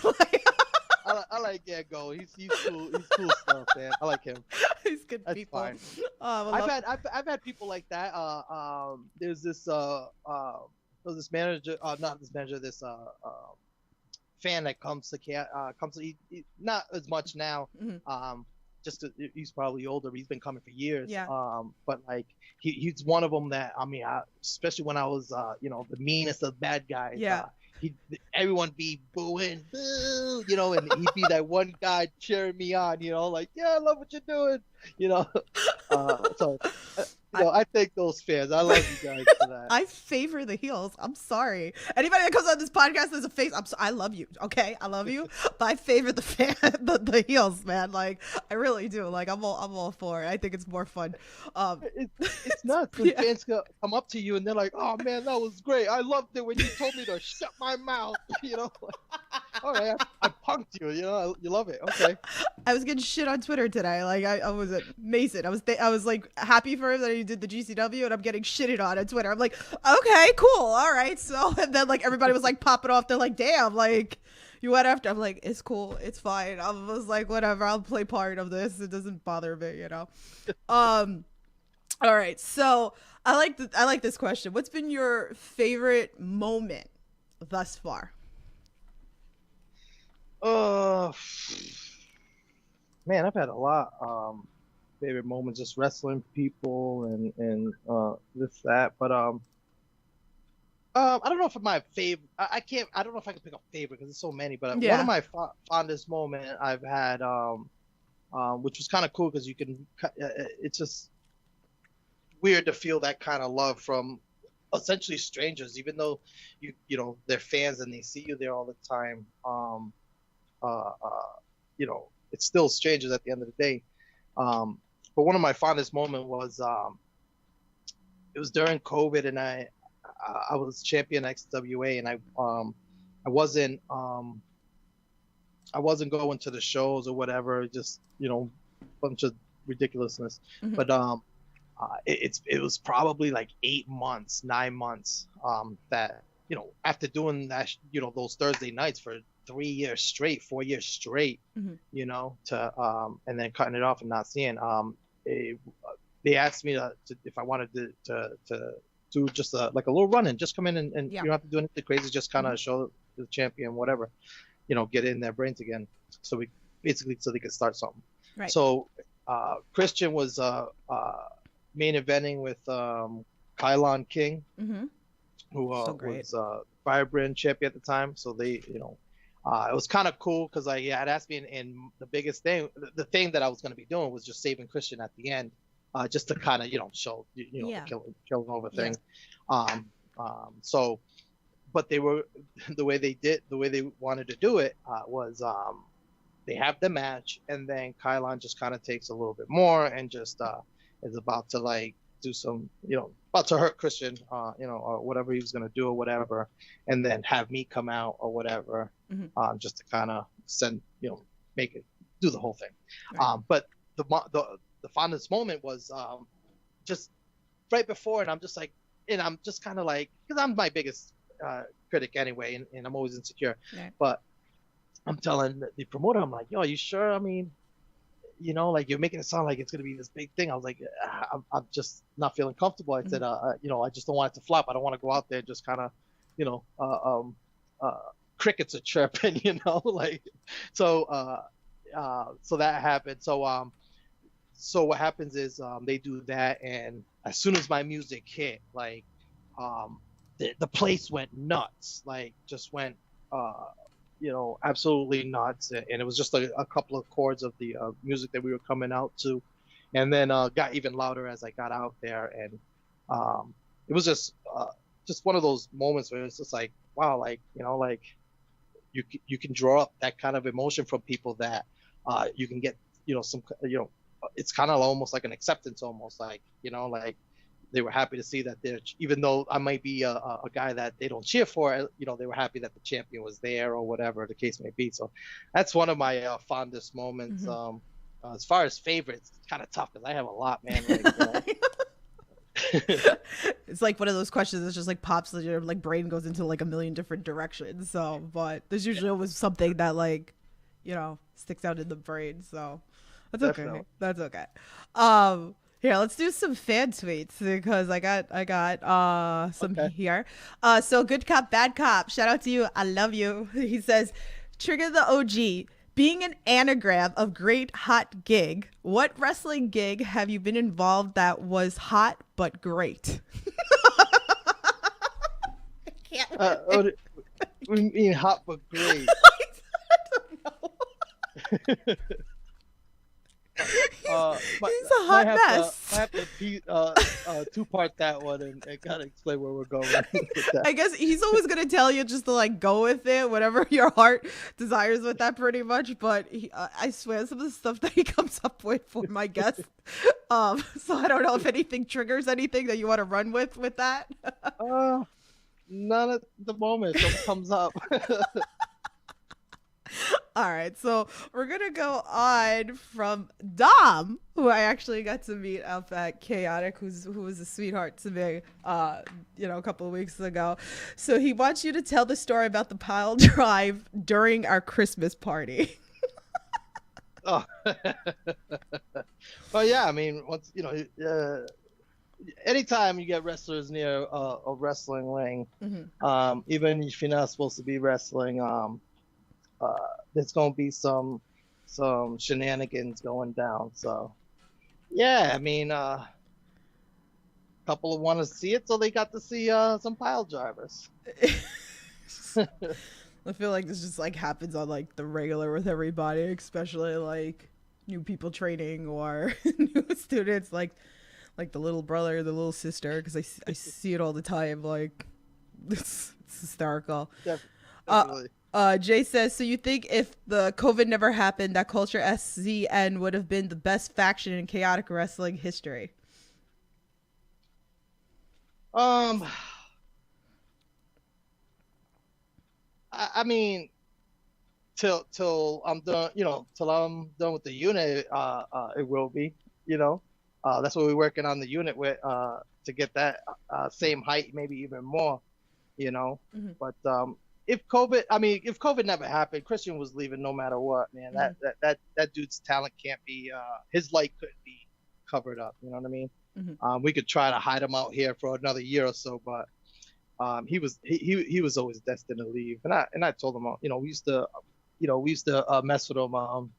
I like Go. He's cool. He's cool stuff, man. I like him. He's good. That's people. Fine. I've had people like that. There's this manager, not this manager, this fan that comes to not as much now. Just 'cause he's probably older, but he's been coming for years. Yeah. But like he's one of them that, I mean, especially when I was the meanest of bad guys. Yeah. Everyone be booing, boo, and he'd be that one guy cheering me on, like, yeah, I love what you're doing, so I thank those fans. I love you guys for that. I favor the heels. I'm sorry. Anybody that comes on this podcast as a face, I love you. Okay, I love you, but I favor the the heels, man. Like, I really do. Like, I'm all for it. I think it's more fun. It's nuts when fans come up to you and they're like, "Oh man, that was great. I loved it when you told me to shut my mouth." All right, I punked you. You love it. Okay. I was getting shit on Twitter today. Like, I was at Mason. I was like happy for him that he did the GCW, and I'm getting shitted on Twitter. I'm like, okay, cool, all right. So, and then like everybody was like popping off. They're like, damn, like you went after. I'm like, it's cool, it's fine. I was like, whatever, I'll play part of this. It doesn't bother me, All right. So I like this question. What's been your favorite moment thus far? Man, I've had a lot. Favorite moments, just wrestling people and this, that, but I don't know if my favorite. I don't know if I can pick a favorite because there's so many. But one of my fondest moment I've had, which was kind of cool because you can. It's just weird to feel that kind of love from essentially strangers, even though they're fans and they see you there all the time. It's still strangers at the end of the day. But one of my fondest moments was it was during COVID, and I was champion XWA, and I wasn't going to the shows or whatever, just bunch of ridiculousness. But it was probably like 9 months that after doing that those Thursday nights for 4 years straight, and then cutting it off and not seeing. They asked me to if I wanted to do just like a little run and just come in and you don't have to do anything crazy, just kind of show the champion whatever, get in their brains again. So they could start something. Right. So Christian was main eventing with Kylon King, who was Firebrand champion at the time. So they, it was kind of cool because I had asked me, and the biggest thing, the thing that I was going to be doing was just saving Christian at the end, just to kind of, show, the killing over thing. So, but they were, the way they wanted to do it was they have the match, and then Kylon just kind of takes a little bit more and just, is about to like do some, about to hurt Christian, or whatever he was gonna do or whatever, and then have me come out or whatever, just to kind of send, make it do the whole thing. Right. But the fondest moment was just right before, and I'm just like, and I'm just kind of like, because I'm my biggest critic anyway, and I'm always insecure. Right. But I'm telling the promoter, I'm like, yo, are you sure? I mean, like you're making it sound like it's gonna be this big thing. I was like, I'm just not feeling comfortable. I said, I just don't want it to flop. I don't want to go out there and just kind of, crickets are chirping, like, so that happened. So what happens is they do that, and as soon as my music hit, like, the place went nuts, like just went, absolutely nuts. And it was just a couple of chords of the music that we were coming out to, and then got even louder as I got out there. And it was just one of those moments where it's just like, wow, like, like you can draw up that kind of emotion from people that you can get, some, it's kind of almost like an acceptance, almost like, like they were happy to see that they're, even though I might be a guy that they don't cheer for, they were happy that the champion was there or whatever the case may be. So that's one of my fondest moments. As far as favorites, it's kind of tough because I have a lot, man. Like, It's like one of those questions that just like pops, your like brain goes into like a million different directions. So, but there's usually always something that like, sticks out in the brain. So that's okay. Definitely. That's okay. Here, let's do some fan tweets because I got some here. So good cop, bad cop. Shout out to you. I love you. He says, Trigga the OG. Being an anagram of great hot gig, what wrestling gig have you been involved that was hot but great? I can't. We mean hot but great. I don't know. He's a hot mess. I have to two-part that one and kind of explain where we're going with that. I guess he's always going to tell you just to like go with it, whatever your heart desires with that pretty much. But I swear some of the stuff that he comes up with for my guest. So I don't know if anything triggers anything that you want to run with that. None at the moment. Something comes up. All right, so we're gonna go on from Dom, who I actually got to meet up at Chaotic, who was a sweetheart to me, a couple of weeks ago. So he wants you to tell the story about the pile drive during our Christmas party. Oh, well, yeah. I mean, once anytime you get wrestlers near a wrestling ring, even if you're not supposed to be wrestling, there's gonna be some shenanigans going down. So yeah, I mean, couple of want to see it, so they got to see some pile drivers. I feel like this just like happens on like the regular with everybody, especially like new people training or new students, like the little brother, the little sister, because I see it all the time. Like it's hysterical. Definitely. Jay says, so you think if the COVID never happened, that Culture SZN would have been the best faction in chaotic wrestling history? I mean, till I'm done, till I'm done with the unit, it will be, that's what we're working on the unit with, to get that same height, maybe even more, But if COVID never happened, Christian was leaving no matter what, man. That dude's talent can't be, his light couldn't be covered up. You know what I mean? We could try to hide him out here for another year or so, but he was always destined to leave. And I told him, we used to mess with him.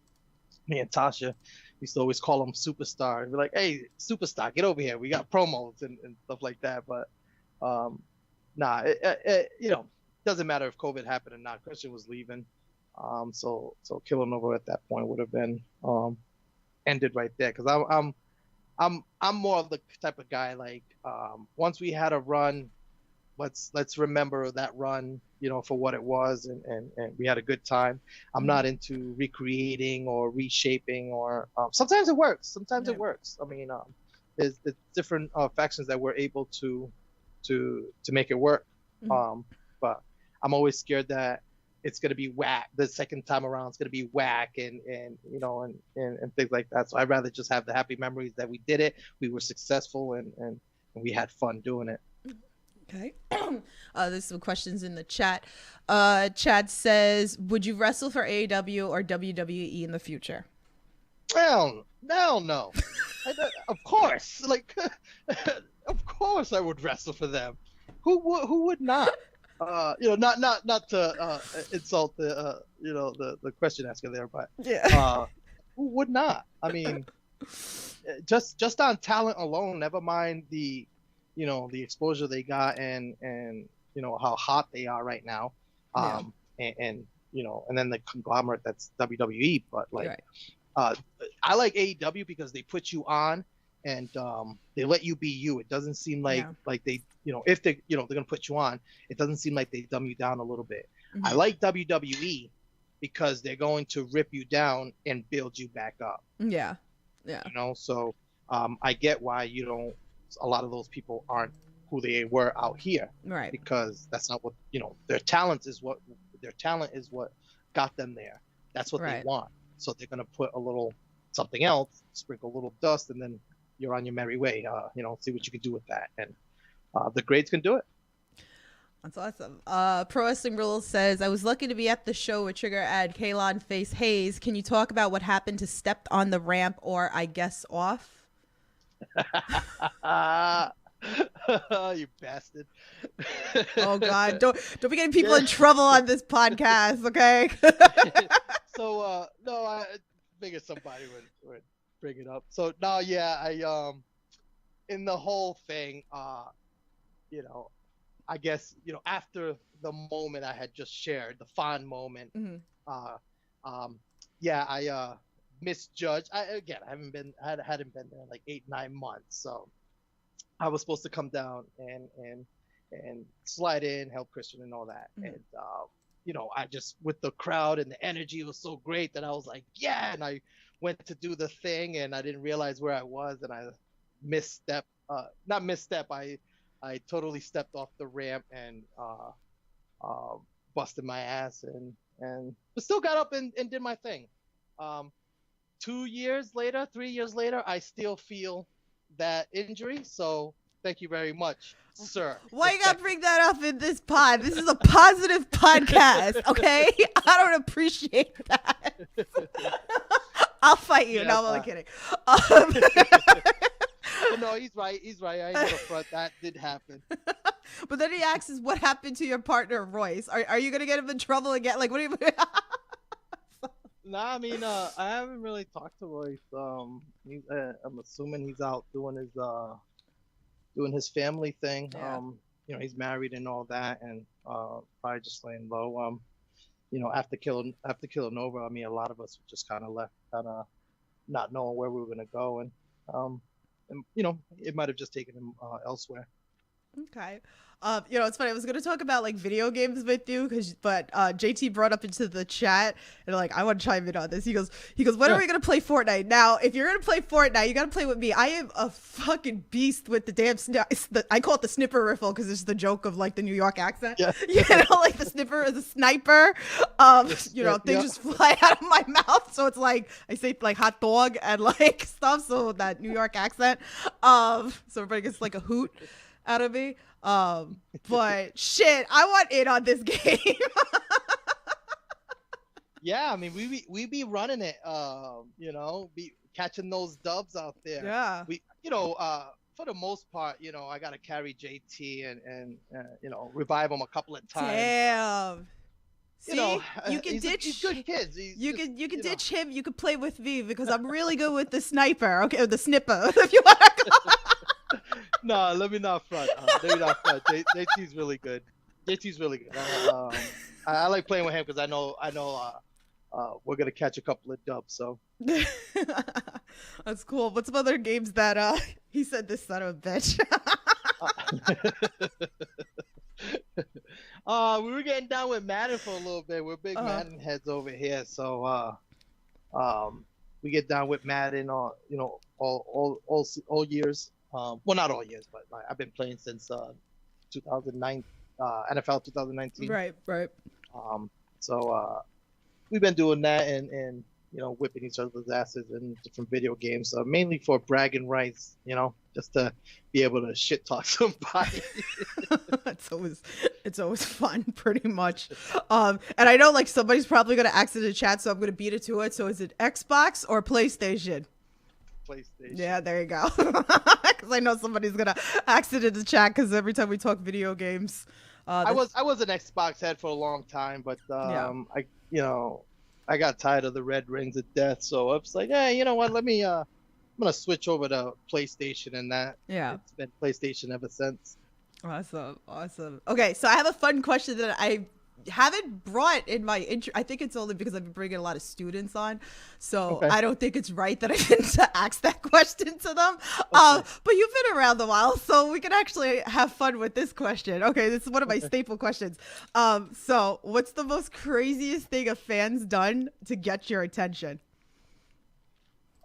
Me and Tasha used to always call him Superstar and be like, "Hey, Superstar, get over here. We got promos and stuff like that." But doesn't matter if COVID happened or not. Christian was leaving, so killing over at that point would have been ended right there. Because I'm more of the type of guy like once we had a run, let's remember that run, for what it was, and we had a good time. I'm not into recreating or reshaping or sometimes it works. Sometimes it works. I mean, it's different factions that were able to make it work. But I'm always scared that it's gonna be whack the second time around. It's gonna be whack and things like that. So I'd rather just have the happy memories that we did it, we were successful, and we had fun doing it. Okay. There's some questions in the chat. Chad says, would you wrestle for AEW or WWE in the future? Hell no. Of course, like, of course I would wrestle for them. Who would not? Not to insult the the question asker there, but yeah, who would not? I mean, just on talent alone, never mind the the exposure they got and how hot they are right now, and then the conglomerate that's WWE. But like, right. I like AEW because they put you on and they let you be you. It doesn't seem like they if they they're gonna put you on, it doesn't seem like they dumb you down a little bit. I like WWE because they're going to rip you down and build you back up. Yeah. So I get why a lot of those people aren't who they were out here, right? Because that's not what their talent is what got them there. That's what they want. So they're gonna put a little something else, sprinkle a little dust, and then you're on your merry way. See what you can do with that, and the grades can do it. That's awesome. Pro Wrestling Rules says, I was lucky to be at the show with Trigger and Kalon face Hayes. Can you talk about what happened to stepped on the ramp or I guess off? You bastard. Oh God. Don't be getting people in trouble on this podcast, okay? So no, I figured somebody would bring it up. So no, yeah, I in the whole thing, I guess after the moment I had just shared, the fond moment, I misjudged. I hadn't been there like 8-9 months, so I was supposed to come down and slide in, help Christian and all that, and I just with the crowd and the energy was so great that I was like, yeah, and I went to do the thing and I didn't realize where I was and I I totally stepped off the ramp and busted my ass but still got up and did my thing. 3 years later, I still feel that injury. So thank you very much, sir. Why you gotta bring that up in this pod? This is a positive podcast, okay? I don't appreciate that. I'll fight you. No, I'm only kidding. No, he's right. I ain't gonna front. That did happen. But then he asks, "What happened to your partner, Royce? Are you gonna get him in trouble again? Like, what are you?" Nah, I mean, I haven't really talked to Royce. I'm assuming he's out doing his family thing. Yeah. He's married and all that, and probably just laying low. After killing Nova, I mean, a lot of us just kind of left, not knowing where we were gonna go, and it might have just taken him elsewhere. Okay. It's funny. I was gonna talk about like video games with you, but JT brought up into the chat and like I want to chime in on this. He goes, when are we gonna play Fortnite? Now, if you're gonna play Fortnite, you gotta play with me. I am a fucking beast with the damn I call it the snipper riffle because it's the joke of like the New York accent. Yeah. Like the snipper is a sniper. Things just fly out of my mouth, so it's like I say like hot dog and like stuff. So that New York accent. So everybody gets like a hoot out of me. But shit, I want in on this game. Yeah, I mean we be running it, be catching those dubs out there. Yeah. We for the most part, I gotta carry JT and revive him a couple of times. Damn. See, you can ditch. He's good kids. You can ditch him. You can play with me because I'm really good with the sniper. Okay, or the snipper, if you want to call it. No, let me not front. JT's really good. I like playing with him because I know we're gonna catch a couple of dubs. So that's cool. But some other games that he said this son of a bitch. We were getting down with Madden for a little bit. We're big Madden heads over here. So we get down with Madden, all years. Well, not all years, but like, I've been playing since 2009, NFL 2019. Right, right. Um, so we've been doing that and whipping each other's asses in different video games, mainly for bragging rights, just to be able to shit talk somebody. it's always fun, pretty much. And I know like somebody's probably gonna ask in the chat, so I'm gonna beat it to it. So is it Xbox or PlayStation? PlayStation. Yeah, there you go. Because I know somebody's gonna ask it in the chat because every time we talk video games, I was an Xbox head for a long time, but I got tired of the red rings of death, so I was like, hey, you know what? I'm gonna switch over to PlayStation, and that it's been PlayStation ever since. Awesome. Okay, so I have a fun question that I haven't brought in my intro. I think it's only because I've been bringing a lot of students on, so okay. I don't think it's right that I didn't ask that question to them. Okay. But you've been around a while, so we can actually have fun with this question. Okay, this is one of my staple questions. So what's the most craziest thing a fan's done to get your attention?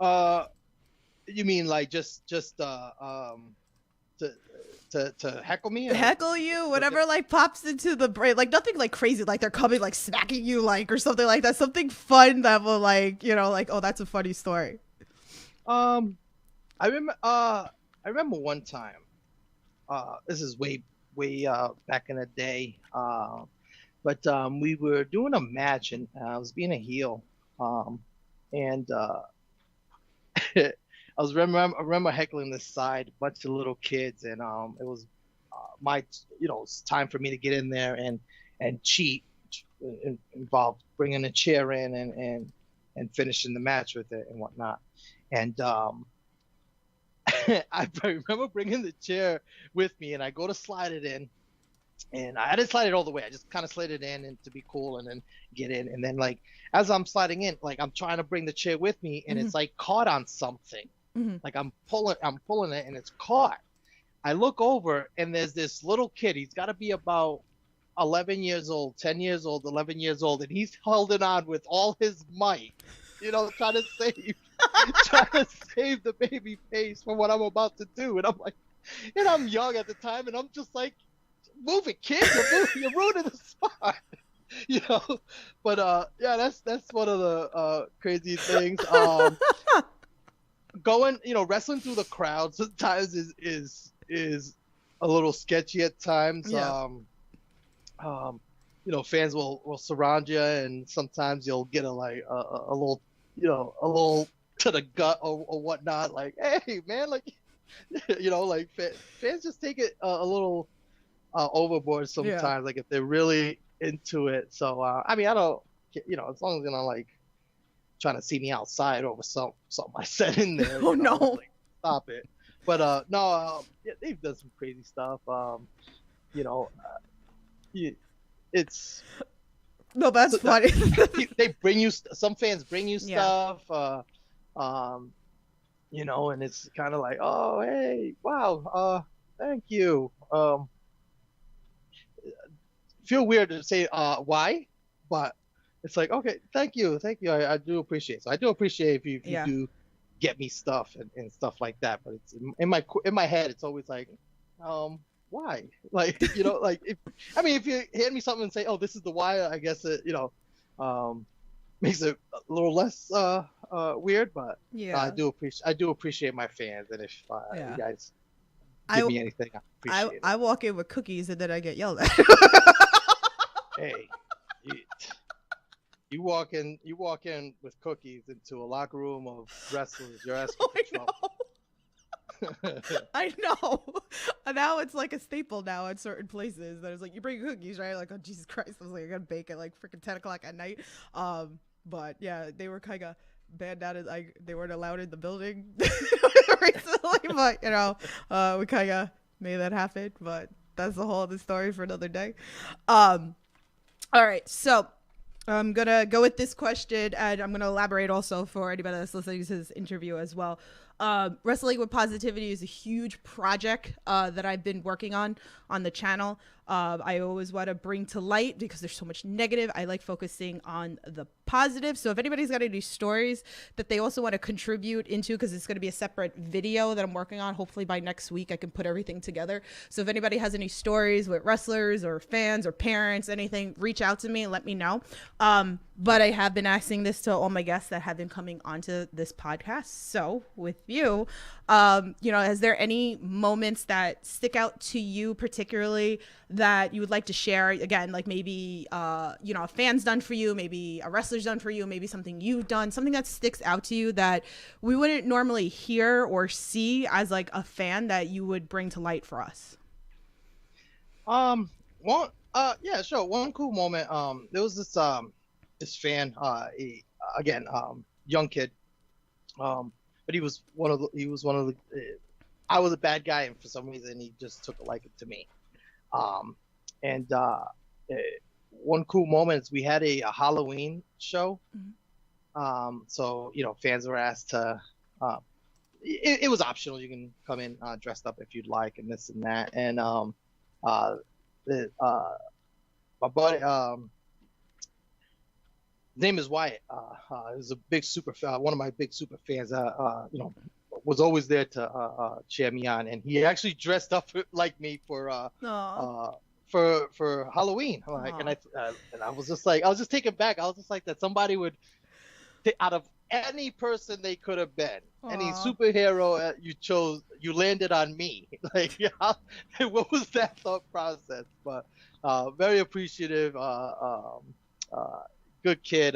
You mean like just to heckle me? Heckle you, whatever like pops into the brain, like nothing like crazy, like they're coming like smacking you like or something like that, something fun that will like, like, oh, that's a funny story. I remember one time, this is way back in the day, but we were doing a match and I was being a heel, and I remember heckling this side, a bunch of little kids, and it was it's time for me to get in there and cheat. It involved bringing a chair in and finishing the match with it and whatnot. And I remember bringing the chair with me, and I go to slide it in, and I didn't slide it all the way. I just kind of slid it in and to be cool, and then get in. And then like as I'm sliding in, like I'm trying to bring the chair with me, and it's like caught on something. Like I'm pulling it and it's caught. I look over and there's this little kid. He's got to be about 11 years old, 10 years old, 11 years old, and he's holding on with all his might, trying to save the baby face from what I'm about to do. And I'm like, and I'm young at the time, and I'm just like, move it, kid, you're ruining the spot. But that's one of the crazy things. Going, wrestling through the crowd sometimes is a little sketchy at times. Yeah. Fans will surround you, and sometimes you'll get a little to the gut or whatnot. Like, hey, man, like, like fans just take it a little overboard sometimes. Yeah. Like if they're really into it. So I don't, as long as they're not like trying to see me outside over something I said in there. Oh no! Like, stop it. But no, they've done some crazy stuff. It's no, that's funny. They bring you some fans bring you stuff. And it's kind of like, oh hey, wow, thank you. Feel weird to say why, but. It's like, okay, thank you. I do appreciate it. So I do appreciate if you do get me stuff and stuff like that. But it's in my head, it's always like, why? Like, like if you hand me something and say, oh, this is the why, I guess it, makes it a little less weird. But yeah, I do appreciate my fans, and if you guys give me anything, I appreciate it. I walk in with cookies and then I get yelled at. Hey. You walk in with cookies into a locker room of wrestlers. You're asking for trouble. I know. Now it's like a staple now at certain places. That it's like, you bring cookies, right? Like, oh Jesus Christ! I was like, I gotta bake at like freaking 10 o'clock at night. But yeah, they were kind of banned out. Like they weren't allowed in the building recently. But we kind of made that happen. But that's the whole other story for another day. All right, so. I'm going to go with this question, and I'm going to elaborate also for anybody that's listening to this interview as well. Wrestling with Positivity is a huge project that I've been working on the channel. I always want to bring to light, because there's so much negative, I like focusing on the positive. So if anybody's got any stories that they also want to contribute into, because it's going to be a separate video that I'm working on, hopefully by next week I can put everything together. So if anybody has any stories with wrestlers or fans or parents, anything, reach out to me and let me know. But I have been asking this to all my guests that have been coming onto this podcast. So with you, is there any moments that stick out to you particularly that you would like to share? Again, like maybe, a fan's done for you, maybe a wrestler's done for you, maybe something you've done, something that sticks out to you that we wouldn't normally hear or see as like a fan that you would bring to light for us. Yeah, sure. One cool moment. There was this fan, young kid. But he was one of the, I was a bad guy, and for some reason he just took a liking to me. One cool moment is we had a Halloween show. Mm-hmm. So fans were asked to, it was optional. You can come in dressed up if you'd like, and this and that. And my buddy, his name is Wyatt. He was a big super fan, one of my big super fans. Was always there to cheer me on, and he actually dressed up like me for Halloween. And I was just taken back. I was just like that somebody would, out of any person they could have been, any superhero you chose, you landed on me. Like, what was that thought process? But very appreciative. Good kid.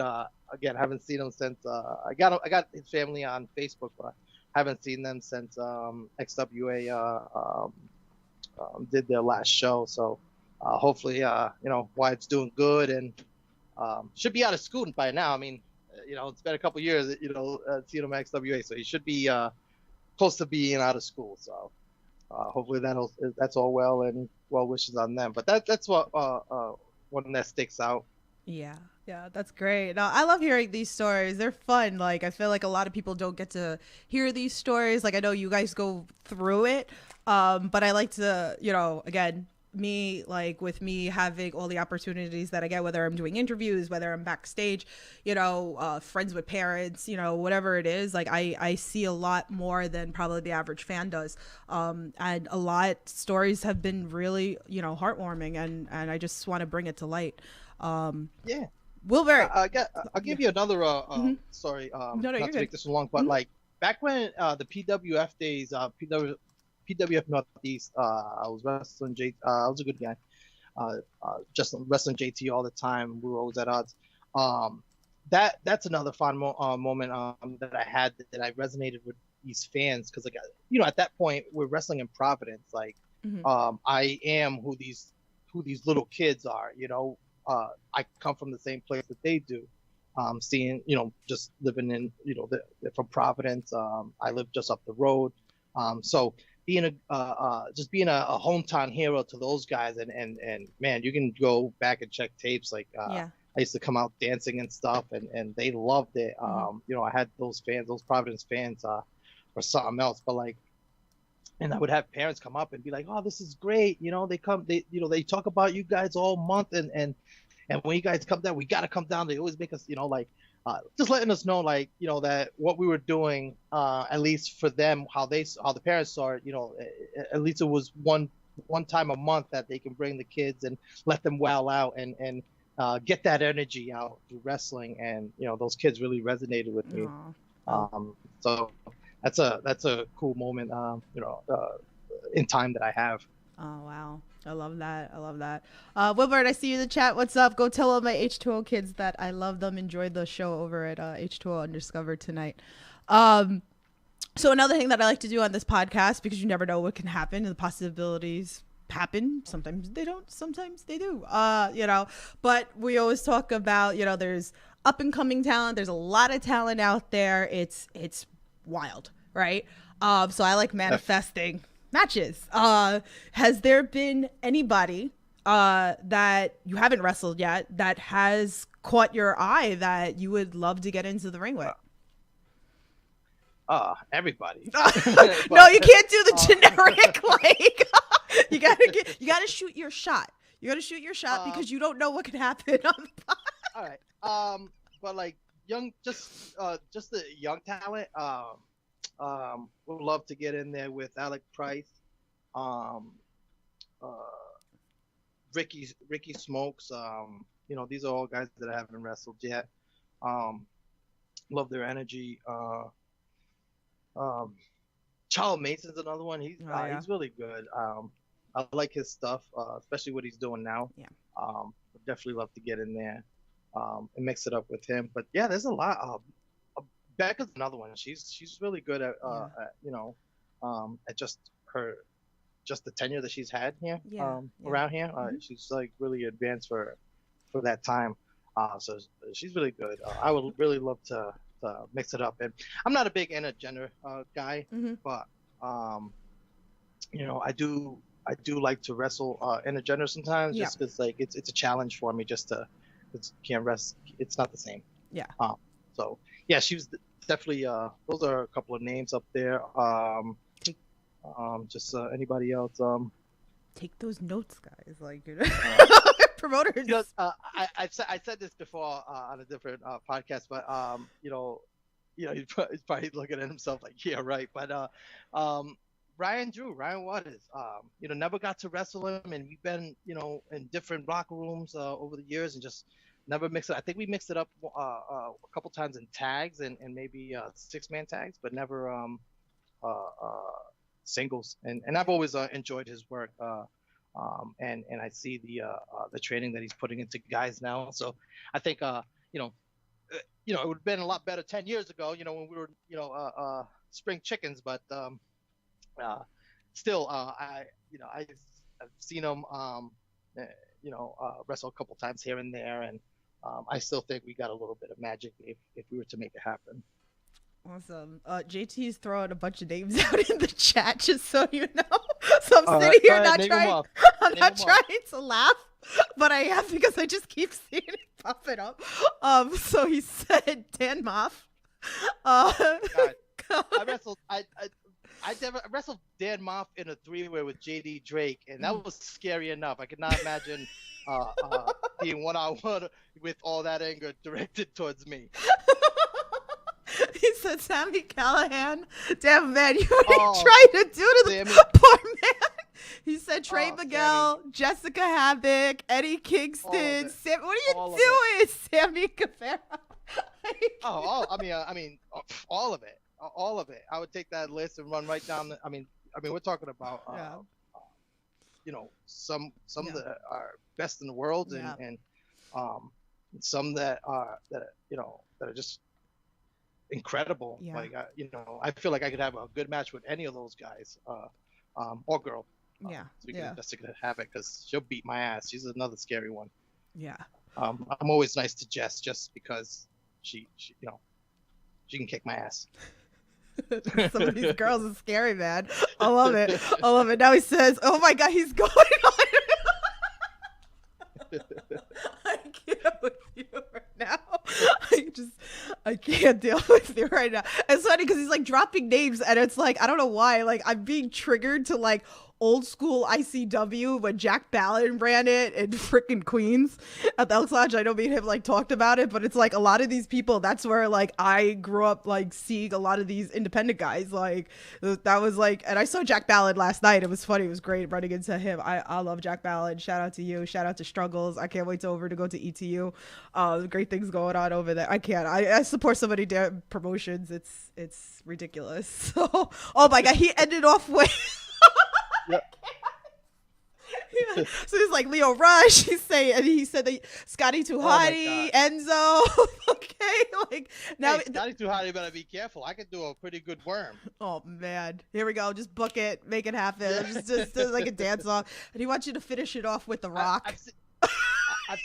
Again, haven't seen him since I got his family on Facebook, but haven't seen them since XWA did their last show. So hopefully Wyatt's doing good and should be out of school by now. I mean, it's been a couple years, seeing him at XWA, so he should be close to being out of school. So hopefully that's all well, and well wishes on them. But that's what one that sticks out. Yeah, that's great. No, I love hearing these stories. They're fun. Like, I feel like a lot of people don't get to hear these stories. Like, I know you guys go through it, but I like to, again, with me having all the opportunities that I get, whether I'm doing interviews, whether I'm backstage, friends with parents, whatever it is, like I see a lot more than probably the average fan does. And a lot stories have been really, heartwarming, and I just want to bring it to light. Yeah. Wilbur, I'll give you another story. Not to make this long, but like back when the PWF days, PWF Northeast, I was wrestling I was a good guy. Just wrestling JT all the time. We were always at odds. That's another fun moment that I had that I resonated with these fans, because at that point we're wrestling in Providence. Like, I am who these little kids are. I come from the same place that they do. Seeing, just living in, they're from Providence. I live just up the road. So being being a hometown hero to those guys, and man, you can go back and check tapes. Like, I used to come out dancing and stuff, and they loved it. I had those Providence fans, or something else, but like, and I would have parents come up and be like, "Oh, this is great." They talk about you guys all month, and when you guys come down, we got to come down. They always make us, just letting us know, like, that what we were doing, at least for them, how the parents saw it, at least it was one time a month that they can bring the kids and let them wow out and get that energy out through wrestling. And, those kids really resonated with me. So that's a cool moment, in time that I have. Oh, wow. I love that. Wilbert, I see you in the chat. What's up? Go tell all my H2O kids that I love them. Enjoyed the show over at H2O Undiscovered tonight. So another thing that I like to do on this podcast, because you never know what can happen, and the possibilities happen. Sometimes they don't, sometimes they do, but we always talk about, there's up and coming talent. There's a lot of talent out there. It's wild, right? So I like manifesting matches. Has there been anybody that you haven't wrestled yet that has caught your eye that you would love to get into the ring with? Everybody. No, But, you can't do the generic like. You gotta shoot your shot. You gotta shoot your shot because you don't know what could happen on the pod. all right. But like young, just the young talent. Would love to get in there with Alec Price, um, uh, Ricky Smokes. These are all guys that I haven't wrestled yet. Love their energy. Charles Mason's another one. He's really good. I like his stuff, especially what he's doing now. Yeah. Would definitely love to get in there and mix it up with him. But yeah, there's a lot. Becca's another one. She's really good at at just the tenure that she's had here around here. She's like really advanced for that time. So she's really good. I would really love to mix it up. And I'm not a big intergender guy, but I do like to wrestle intergender sometimes, just because like it's a challenge for me just to can't wrestle. It's not the same. Yeah. So yeah, she was definitely. Those are a couple of names up there. Just anybody else. Take those notes, guys. Like promoters. I said this before on a different podcast, but he's probably looking at himself like, yeah, right. But Ryan Waters, never got to wrestle him, and we've been, in different locker rooms over the years, and just never mixed it. I think we mixed it up a couple times in tags and maybe 6-man tags, but never singles. And I've always enjoyed his work. And I see the training that he's putting into guys now. So I think it would have been a lot better 10 years ago, when we were spring chickens. But still, I've seen him wrestle a couple times here and there, and I still think we got a little bit of magic if we were to make it happen. Awesome. JT's throwing a bunch of names out in the chat, just so you know. So I'm sitting here not trying to laugh, but I am because I just keep seeing it popping up. So he said Dan Moff. I wrestled Dan Moff in a 3-way with JD Drake, and that was scary enough. I could not imagine being one-on-one with all that anger directed towards me. He said Sammy Callahan. Damn, man, you trying to do to the poor man. He said Trey Miguel, Sammy. Jessica Havoc, Eddie Kingston. Sam, what are you doing, Sammy Guevara? all of it. All of it. I would take that list and run right down. We're talking about some that are best in the world, and some that are just incredible. Yeah. Like I feel like I could have a good match with any of those guys, or girl. Speaking of Jessica Havoc, because she'll beat my ass. She's another scary one. Yeah. I'm always nice to Jess just because she can kick my ass. Some of these girls are scary, man. I love it. Now he says, "Oh my God, he's going on." I can't with you right now. I can't deal with you right now. It's funny because he's like dropping names, and it's like I don't know why. Like I'm being triggered to like old school ICW when Jack Ballard ran it in freaking Queens at the Elks Lodge. I know me and him like talked about it, but it's like a lot of these people, that's where like I grew up like seeing a lot of these independent guys. Like that was like, and I saw Jack Ballard last night. It was funny. It was great running into him. I love Jack Ballard. Shout out to you. Shout out to Struggles. I can't wait to go to ETU. Great things going on over there. I support so many damn promotions. It's ridiculous. So, oh my God, he ended off with Yep. Yeah. So he's like Leo Rush. He said that Scotty Tuhati, Enzo. Okay, like now Scotty Tuhati better be careful. I could do a pretty good worm. Oh man, here we go. Just book it, make it happen. Just like a dance off, and he wants you to finish it off with The Rock. I've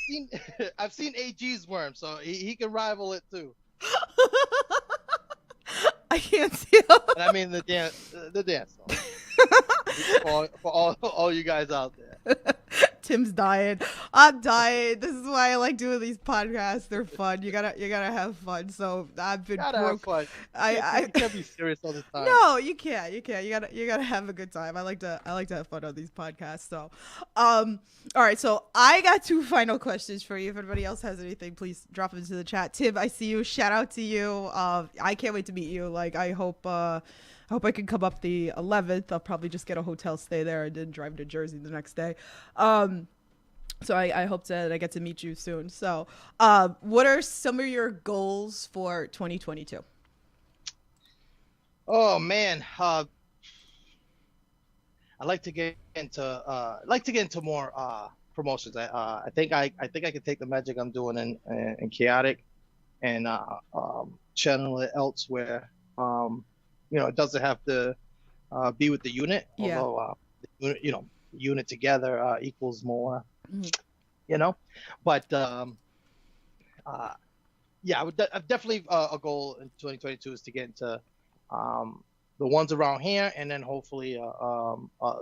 seen AG's worm, so he can rival it too. I can't see him. And I mean the dance. For all you guys out there. Tim's dying. I'm dying. This is why I like doing these podcasts. They're fun. You gotta have fun. So I've been Gotta have broke. fun. You can't be serious all the time. No, you can't. You can't. You gotta have a good time. I like to have fun on these podcasts. So, all right. So I got 2 final questions for you. If anybody else has anything, please drop them into the chat. Tim, I see you. Shout out to you. I can't wait to meet you. Like, I hope I can come up the 11th. I'll probably just get a hotel stay there and then drive to Jersey the next day. So I hope that I get to meet you soon. So, what are some of your goals for 2022? Oh man, I'd like to get into more promotions. I think I can take the magic I'm doing in chaotic and channel it elsewhere. It doesn't have to be with the unit, although unit together equals more. But I've definitely a goal in 2022 is to get into the ones around here, and then hopefully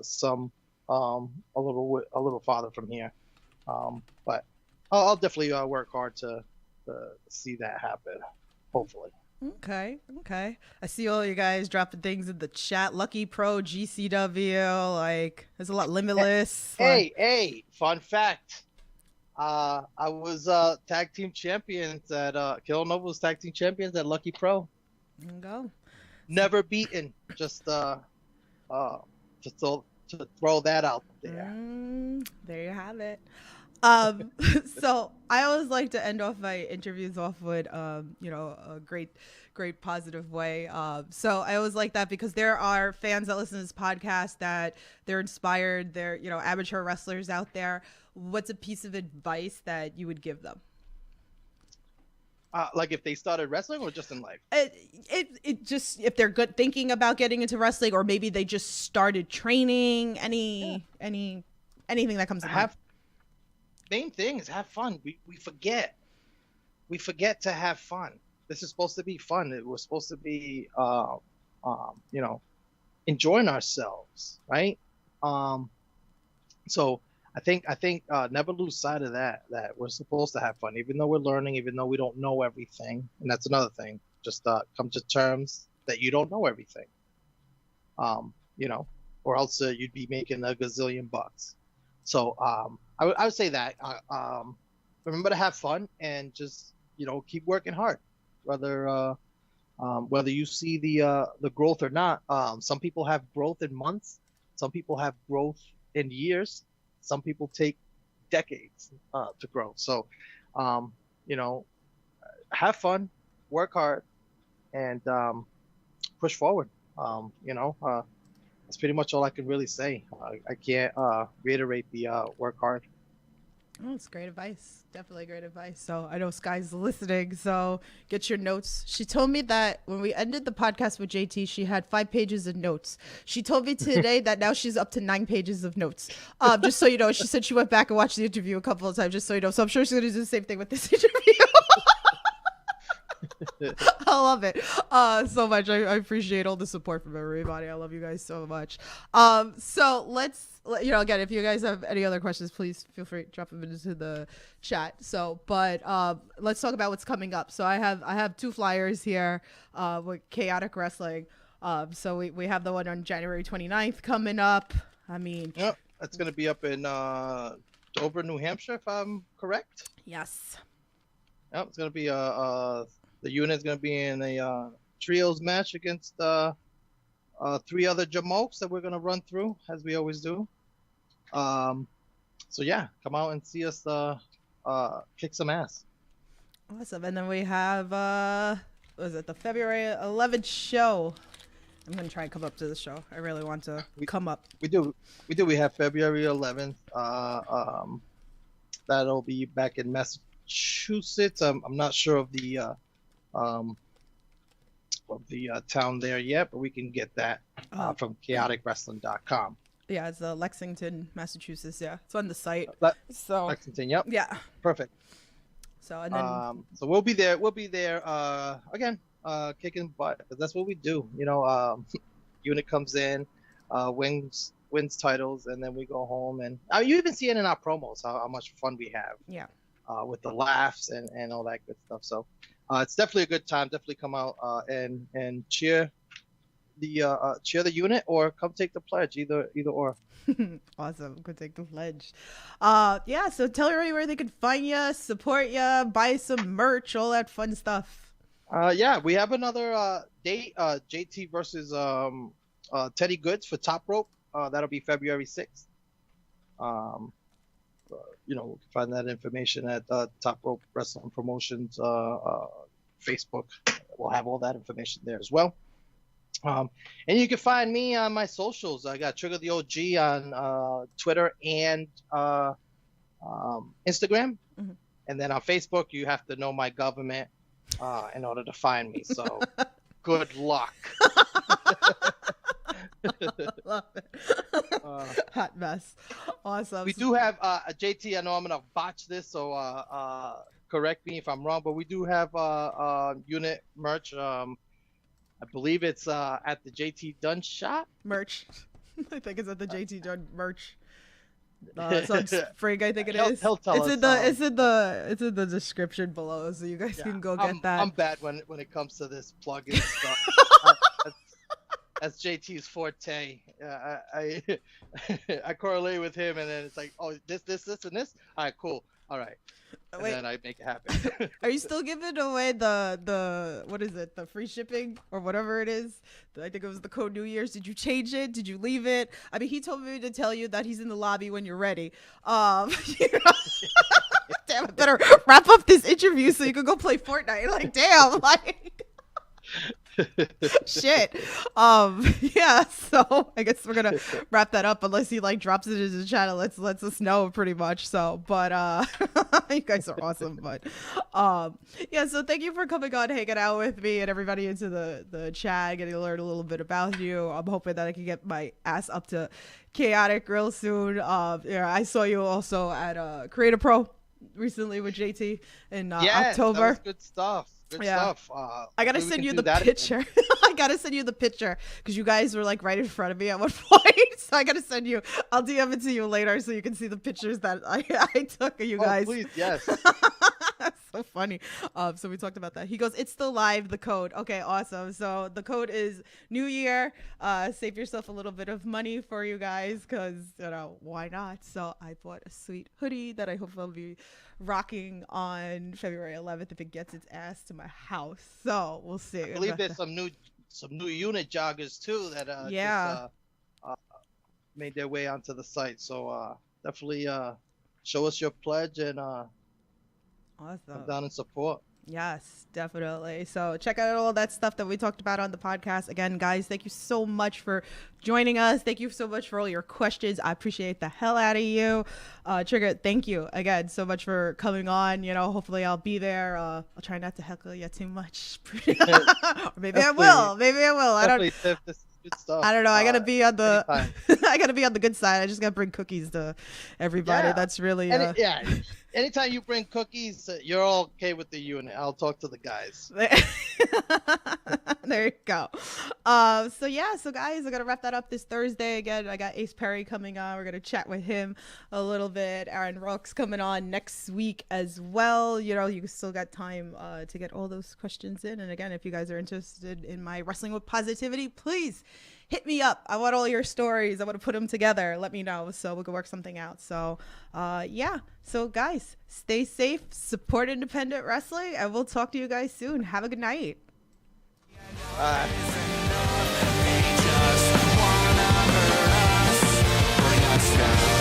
some a little farther from here. But I'll definitely work hard to see that happen. Hopefully. Okay. I see all you guys dropping things in the chat. Lucky Pro, GCW, like there's a lot. Limitless. Hey! Fun fact. I was tag team champions at Kilnova was tag team champions at Lucky Pro. There you go. Never beaten. Just to throw that out there. There you have it. So I always like to end off my interviews off with, a great positive way. So I always like that because there are fans that listen to this podcast that they're inspired. They're, amateur wrestlers out there. What's a piece of advice that you would give them? Like if they started wrestling or just in life? It just, if they're good thinking about getting into wrestling, or maybe they just started training, anything that comes to mind. Main thing is have fun. We forget to have fun. This is supposed to be fun. We're supposed to be enjoying ourselves, right? So I think never lose sight of that we're supposed to have fun, even though we're learning, even though we don't know everything. And that's another thing. Just come to terms that you don't know everything. Or else you'd be making a gazillion bucks. So I would say that remember to have fun and just keep working hard, whether you see the growth or not. Some people have growth in months, some people have growth in years, some people take decades to grow. So have fun, work hard, and push forward. That's pretty much all I can really say. I can't reiterate the work hard. Oh, it's great advice. Definitely great advice. So I know Sky's listening, so get your notes. She told me that when we ended the podcast with JT, she had 5 pages of notes. She told me today that now she's up to 9 pages of notes. Just so you know, she said she went back and watched the interview a couple of times, just so you know. So I'm sure she's going to do the same thing with this interview. I love it so much. I appreciate all the support from everybody. I love you guys so much. So let's, again, if you guys have any other questions, please feel free to drop them into the chat. So, but let's talk about what's coming up. So I have 2 flyers here with Chaotic Wrestling. So we have the one on January 29th coming up. I mean, yep, that's going to be up in Dover, New Hampshire, if I'm correct. Yes. Yep, it's going to be the unit's going to be in a trios match against 3 other Jamokes that we're going to run through, as we always do. So yeah, come out and see us kick some ass. Awesome. And then we have was it the February 11th show? I'm gonna try and come up to the show. I really want to come up. We do. We have February 11th. That'll be back in Massachusetts. I'm not sure of the town there yet, but we can get that from chaoticwrestling.com. Yeah, it's Lexington, Massachusetts. Yeah, it's on the site. So Lexington, yep. Yeah. Perfect. So and then so we'll be there. We'll be there again, kicking butt. 'Cause that's what we do. Unit comes in, wins wins titles, and then we go home. And you even see it in our promos how much fun we have. Yeah. With the laughs and all that good stuff. So it's definitely a good time. Definitely come out and cheer the unit, or come take the pledge. Either or. Awesome. Go take the pledge. Yeah, so tell everybody where they can find you, support you, buy some merch, all that fun stuff. Yeah, we have another date, JT versus Teddy Goods for Top Rope. That'll be February 6th. You can find that information at Top Rope Wrestling Promotions Facebook. We'll have all that information there as well. And you can find me on my socials. I got Trigga the OG on Twitter and Instagram. Mm-hmm. And then on Facebook, you have to know my government in order to find me. So good luck. Love it. Hot mess. Awesome. We do have JT. I know I'm gonna botch this, so correct me if I'm wrong. But we do have unit merch. I believe it's at the JT Dunn shop. Merch. I think it's at the JT Dunn merch. So it's Frig, I think it is. He'll tell us. It's in the description below, so you guys can go get that. I'm bad when it comes to this plug-in stuff. That's JT's forte. I correlate with him, and then it's like, oh, this, and this. All right, cool. All right. And then I make it happen. Are you still giving away the what is it? The free shipping or whatever it is? I think it was the code New Year's. Did you change it? Did you leave it? I mean, he told me to tell you that he's in the lobby when you're ready. Damn, I better wrap up this interview so you can go play Fortnite. Like, damn, like. Shit. Yeah, so I guess we're gonna wrap that up unless he like drops it in the channel, lets us know pretty much. So but you guys are awesome. But yeah, so thank you for coming on, hanging out with me and everybody into the chat, getting to learn a little bit about you. I'm hoping that I can get my ass up to Chaotic real soon. Yeah, I saw you also at Creator Pro recently with JT in October. That was good stuff. Good stuff. I gotta send you the picture. I gotta send you the picture because you guys were like right in front of me at one point. So I gotta send you. I'll DM it to you later so you can see the pictures that I took of you guys. Please, yes. That's so funny. So we talked about that. He goes, it's still live, the code. Okay, awesome. So the code is New Year. Save yourself a little bit of money for you guys because, why not? So I bought a sweet hoodie that I hope I'll be rocking on February 11th if it gets its ass to my house. So we'll see. I believe there's some new unit joggers too that just, made their way onto the site. So definitely show us your pledge and awesome. Come down and support. Yes, definitely. So check out all that stuff that we talked about on the podcast. Again, guys, thank you so much for joining us. Thank you so much for all your questions. I appreciate the hell out of you. Trigga, thank you again so much for coming on. Hopefully I'll be there. I'll try not to heckle you too much. Or maybe I will. I don't know. Good stuff. I don't know. I gotta be on the I gotta be on the good side. I just gotta bring cookies to everybody. Yeah. That's really anytime you bring cookies, you're all okay with the unit. I'll talk to the guys. There you go. So guys, I'm gonna wrap that up this Thursday. Again, I got Ace Perry coming on. We're gonna chat with him a little bit. Aaron Rourke's coming on next week as well. You still got time to get all those questions in. And again, if you guys are interested in my Wrestling with Positivity, please hit me up. I want all your stories. I want to put them together. Let me know so we can work something out. So yeah. So guys, stay safe, support independent wrestling, and we'll talk to you guys soon. Have a good night. Bye.